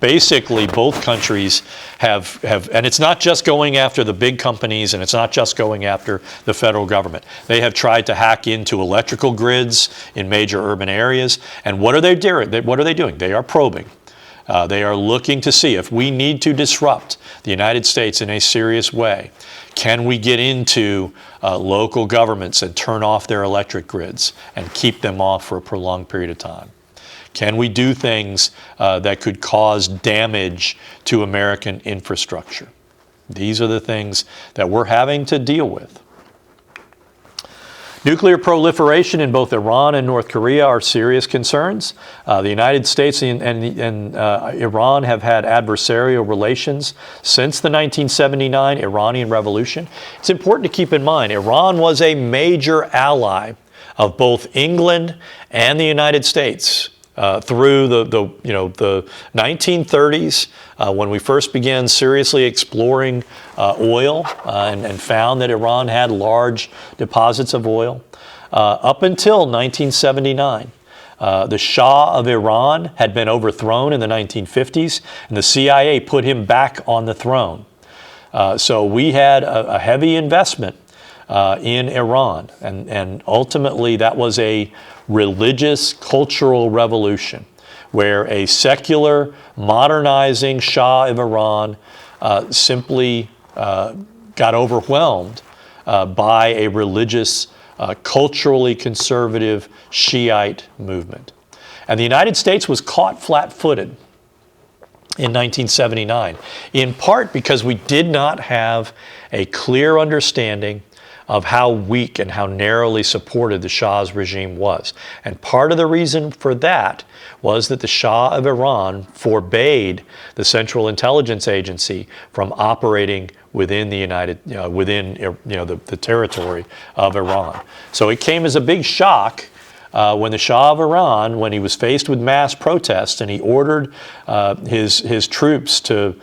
basically both countries have, and it's not just going after the big companies, and it's not just going after the federal government. They have tried to hack into electrical grids in major urban areas. And what are they doing? They are probing. They are looking to see if we need to disrupt the United States in a serious way. Can we get into local governments and turn off their electric grids and keep them off for a prolonged period of time? Can we do things that could cause damage to American infrastructure? These are the things that we're having to deal with. Nuclear proliferation in both Iran and North Korea are serious concerns. The United States and Iran have had adversarial relations since the 1979 Iranian Revolution. It's important to keep in mind, Iran was a major ally of both England and the United States through the 1930s, when we first began seriously exploring oil and found that Iran had large deposits of oil. Up until 1979, the Shah of Iran had been overthrown in the 1950s, and the CIA put him back on the throne. So we had a heavy investment in Iran, and ultimately that was a religious cultural revolution where a secular modernizing Shah of Iran simply got overwhelmed by a religious culturally conservative Shiite movement. And the United States was caught flat-footed in 1979, in part because we did not have a clear understanding of how weak and how narrowly supported the Shah's regime was. And part of the reason for that was that the Shah of Iran forbade the Central Intelligence Agency from operating within the the territory of Iran. So it came as a big shock when the Shah of Iran, when he was faced with mass protests, and he ordered his troops to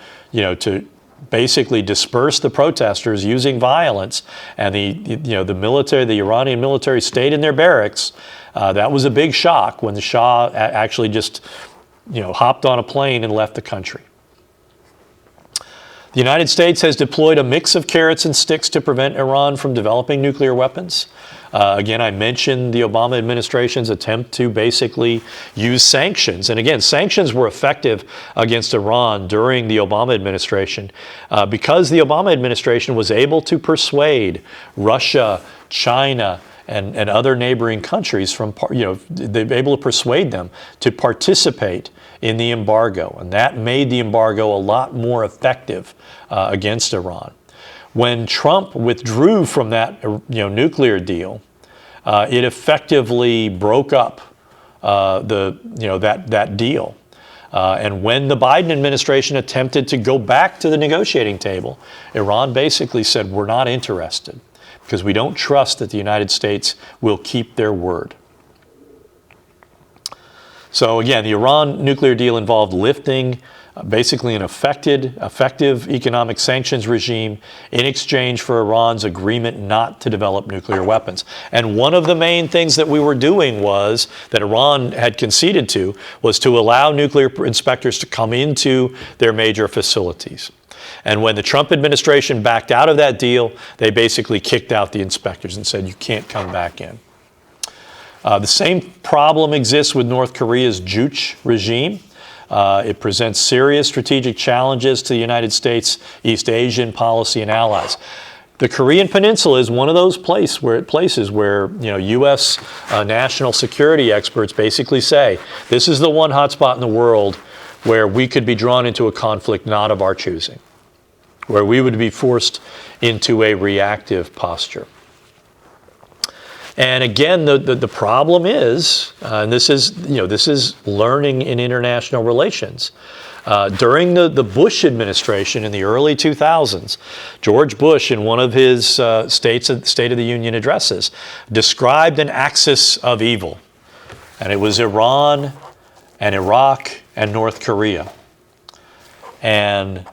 basically disperse the protesters using violence, and the Iranian military stayed in their barracks. That was a big shock when the Shah actually just hopped on a plane and left the country. The United States has deployed a mix of carrots and sticks to prevent Iran from developing nuclear weapons. Again, I mentioned the Obama administration's attempt to basically use sanctions. And again, sanctions were effective against Iran during the Obama administration because the Obama administration was able to persuade Russia, China, and other neighboring countries they were able to persuade them to participate in the embargo. And that made the embargo a lot more effective against Iran. When Trump withdrew from that nuclear deal, it effectively broke up that deal. And when the Biden administration attempted to go back to the negotiating table, Iran basically said, we're not interested because we don't trust that the United States will keep their word. So again, the Iran nuclear deal involved lifting basically an effective economic sanctions regime in exchange for Iran's agreement not to develop nuclear weapons. And one of the main things that we were doing was, that Iran had conceded to, was to allow nuclear inspectors to come into their major facilities. And when the Trump administration backed out of that deal, they basically kicked out the inspectors and said, you can't come back in. The same problem exists with North Korea's Juche regime. It presents serious strategic challenges to the United States, East Asian policy, and allies. The Korean Peninsula is one of those places where U.S. National security experts basically say this is the one hotspot in the world where we could be drawn into a conflict not of our choosing, where we would be forced into a reactive posture. And again, the problem is, and this is learning in international relations. During the Bush administration in the early 2000s, George Bush, in one of his State of the Union addresses, described an axis of evil. And it was Iran and Iraq and North Korea. And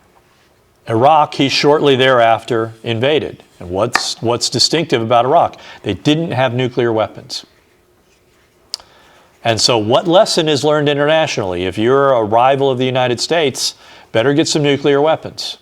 Iraq, he shortly thereafter invaded. And what's distinctive about Iraq? They didn't have nuclear weapons. And so what lesson is learned internationally? If you're a rival of the United States, better get some nuclear weapons.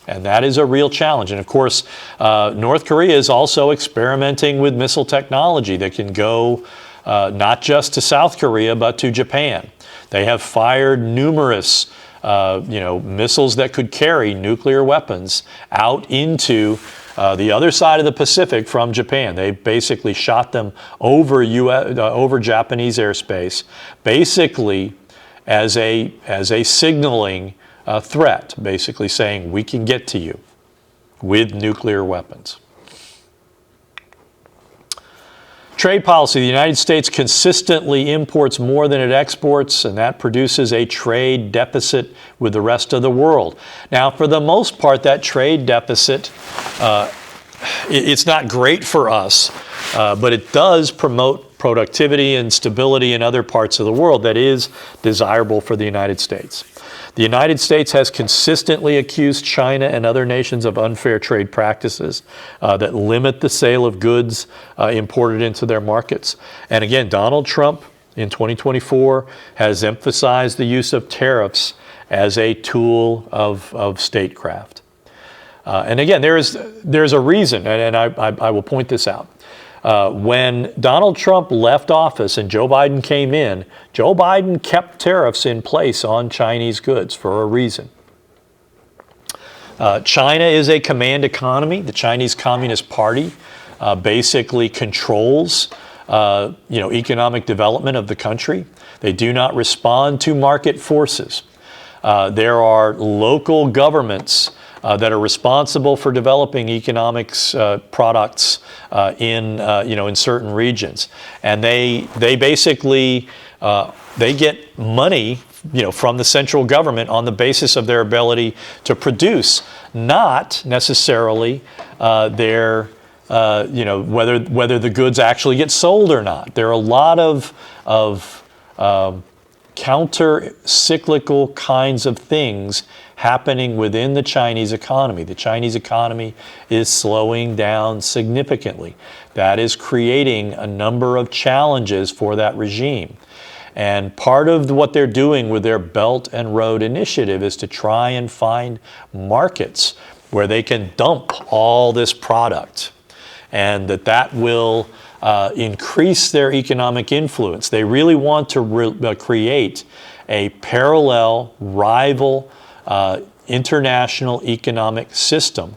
And that is a real challenge. And of course, North Korea is also experimenting with missile technology that can go not just to South Korea, but to Japan. They have fired numerous missiles that could carry nuclear weapons out into the other side of the Pacific from Japan. They basically shot them over Japanese airspace, basically as a signaling threat, basically saying we can get to you with nuclear weapons. Trade policy. The United States consistently imports more than it exports, and that produces a trade deficit with the rest of the world. Now, for the most part, that trade deficit, it's not great for us, but it does promote productivity and stability in other parts of the world that is desirable for the United States. The United States has consistently accused China and other nations of unfair trade practices that limit the sale of goods imported into their markets. And again, Donald Trump in 2024 has emphasized the use of tariffs as a tool of statecraft. And again, there's a reason, and I will point this out. When Donald Trump left office and Joe Biden came in, Joe Biden kept tariffs in place on Chinese goods for a reason. China is a command economy. The Chinese Communist Party basically controls economic development of the country. They do not respond to market forces. There are local governments that are responsible for developing economics products in certain regions, and they basically they get money from the central government on the basis of their ability to produce, not necessarily whether the goods actually get sold or not. There are a lot of counter-cyclical kinds of things happening within the Chinese economy. The Chinese economy is slowing down significantly. That is creating a number of challenges for that regime. And part of what they're doing with their Belt and Road Initiative is to try and find markets where they can dump all this product, and that will increase their economic influence. They really want to create a parallel, rival international economic system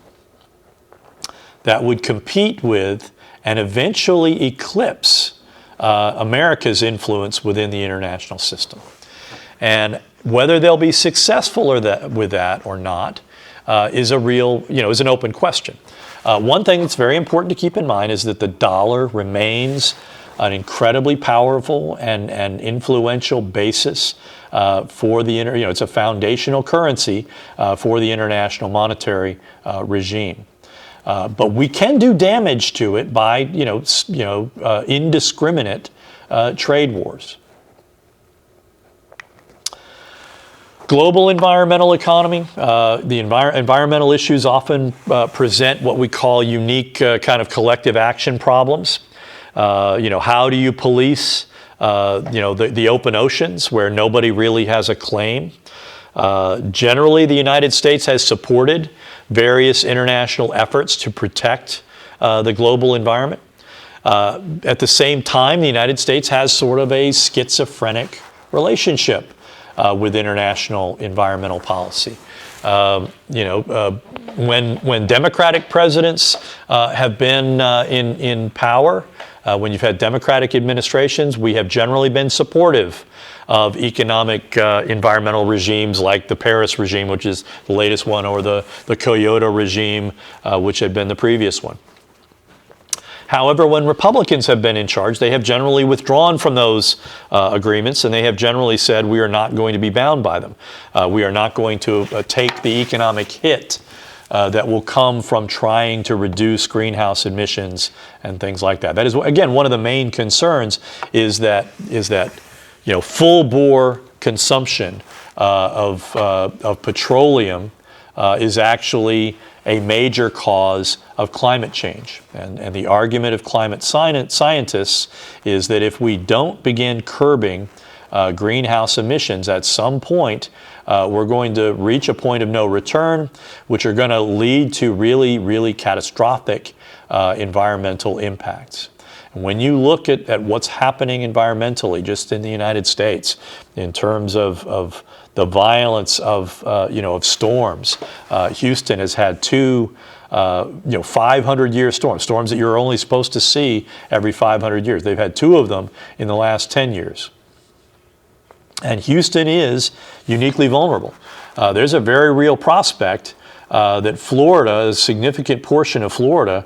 that would compete with and eventually eclipse America's influence within the international system. And whether they'll be successful with that or not is an open question. One thing that's very important to keep in mind is that the dollar remains an incredibly powerful and influential basis for the it's a foundational currency for the international monetary regime. But we can do damage to it by indiscriminate trade wars. Global environmental economy. The environmental issues often present what we call unique kind of collective action problems. How do you police the open oceans where nobody really has a claim? Generally, the United States has supported various international efforts to protect the global environment. At the same time, the United States has sort of a schizophrenic relationship with international environmental policy. When Democratic presidents have been in power, when you've had Democratic administrations, we have generally been supportive of economic environmental regimes like the Paris regime, which is the latest one, or the Kyoto regime, which had been the previous one. However, when Republicans have been in charge, they have generally withdrawn from those agreements, and they have generally said we are not going to be bound by them. We are not going to take the economic hit that will come from trying to reduce greenhouse emissions and things like that. That is, again, one of the main concerns is that full-bore consumption of petroleum is actually a major cause of climate change. And the argument of climate scientists is that if we don't begin curbing greenhouse emissions, at some point we're going to reach a point of no return, which are going to lead to really, really catastrophic environmental impacts. When you look at what's happening environmentally just in the United States in terms of the violence of storms, Houston has had two 500-year storms that you're only supposed to see every 500 years. They've had two of them in the last 10 years. And Houston is uniquely vulnerable. There's a very real prospect that Florida, a significant portion of Florida,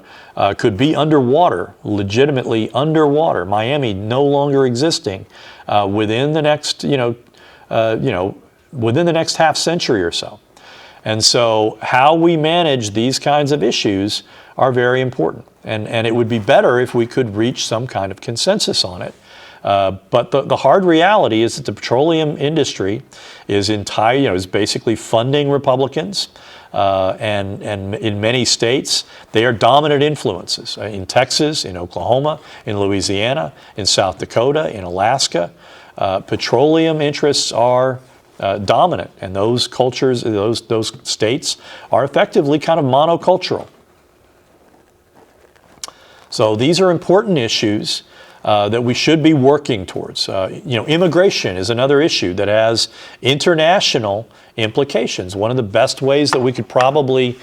could be underwater, legitimately underwater. Miami no longer existing within the next, within the next half century or so. And so how we manage these kinds of issues are very important. And it would be better if we could reach some kind of consensus on it. But the hard reality is that the petroleum industry is is basically funding Republicans. And in many states, they are dominant influences. In Texas, in Oklahoma, in Louisiana, in South Dakota, in Alaska, petroleum interests are dominant, and those cultures, those states are effectively kind of monocultural. So these are important issues that we should be working towards. Immigration is another issue that has international implications. One of the best ways that we could probably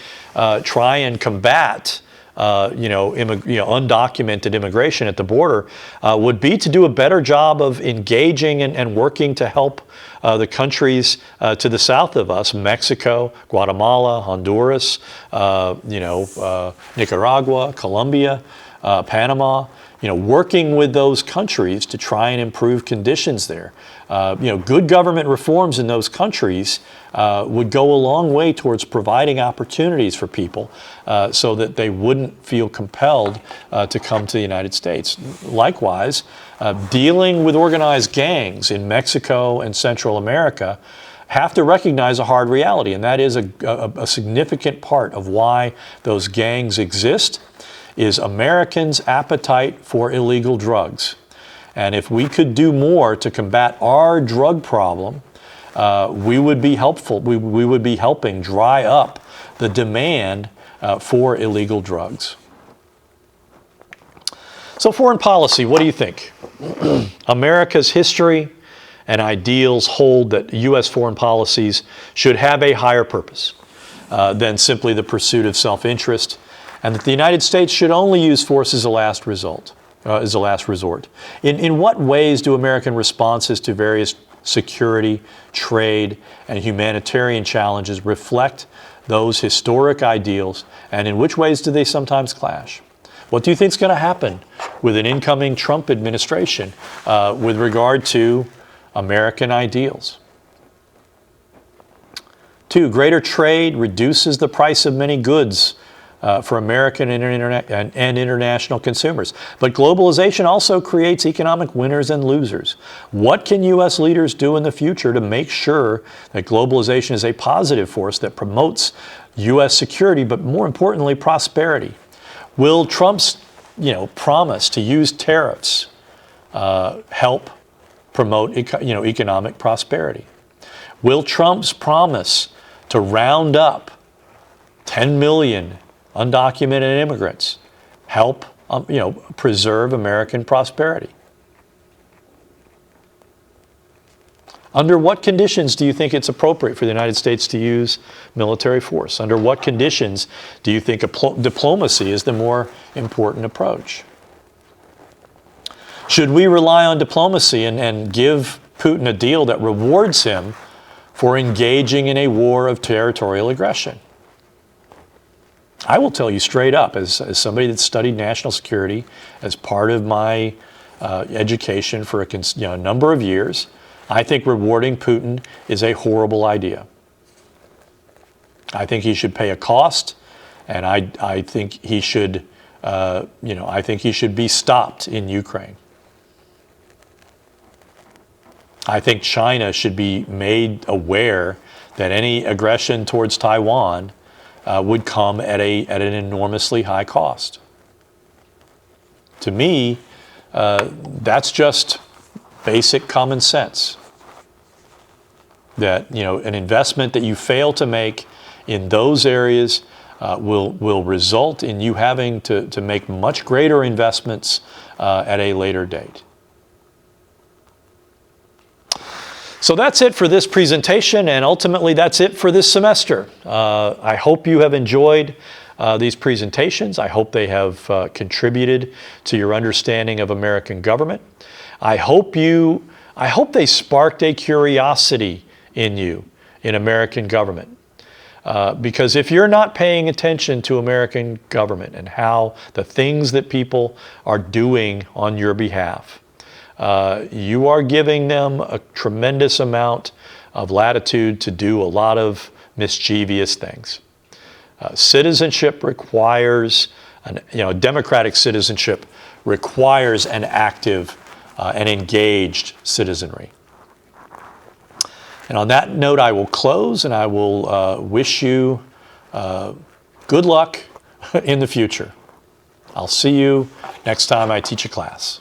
try and combat undocumented immigration at the border would be to do a better job of engaging and working to help the countries to the south of us, Mexico, Guatemala, Honduras, Nicaragua, Colombia, Panama, working with those countries to try and improve conditions there. Good government reforms in those countries would go a long way towards providing opportunities for people so that they wouldn't feel compelled to come to the United States. Likewise, dealing with organized gangs in Mexico and Central America have to recognize a hard reality, and that is a significant part of why those gangs exist is Americans' appetite for illegal drugs. And if we could do more to combat our drug problem, we would be helpful. We would be helping dry up the demand for illegal drugs. So foreign policy, what do you think? America's history and ideals hold that U.S. foreign policies should have a higher purpose than simply the pursuit of self-interest, and that the United States should only use force as a last resort. In what ways do American responses to various security, trade, and humanitarian challenges reflect those historic ideals, and in which ways do they sometimes clash? What do you think is going to happen with an incoming Trump administration with regard to American ideals? 2, greater trade reduces the price of many goods for American and international consumers. But globalization also creates economic winners and losers. What can U.S. leaders do in the future to make sure that globalization is a positive force that promotes U.S. security, but more importantly, prosperity? Will Trump's promise to use tariffs help promote economic prosperity? Will Trump's promise to round up 10 million undocumented immigrants help preserve American prosperity? Under what conditions do you think it's appropriate for the United States to use military force? Under what conditions do you think diplomacy is the more important approach? Should we rely on diplomacy and give Putin a deal that rewards him for engaging in a war of territorial aggression? I will tell you straight up, as somebody that studied national security as part of my education for a number of years, I think rewarding Putin is a horrible idea. I think he should pay a cost, and I think he should, I think he should be stopped in Ukraine. I think China should be made aware that any aggression towards Taiwan would come at an enormously high cost. To me, that's just basic common sense. That an investment that you fail to make in those areas will result in you having to make much greater investments at a later date. So that's it for this presentation, and ultimately that's it for this semester. I hope you have enjoyed these presentations. I hope they have contributed to your understanding of American government. I hope they sparked a curiosity in you in American government. Because if you're not paying attention to American government and how the things that people are doing on your behalf, you are giving them a tremendous amount of latitude to do a lot of mischievous things. Citizenship requires, democratic citizenship requires an active and engaged citizenry. And on that note, I will close, and I will wish you good luck in the future. I'll see you next time I teach a class.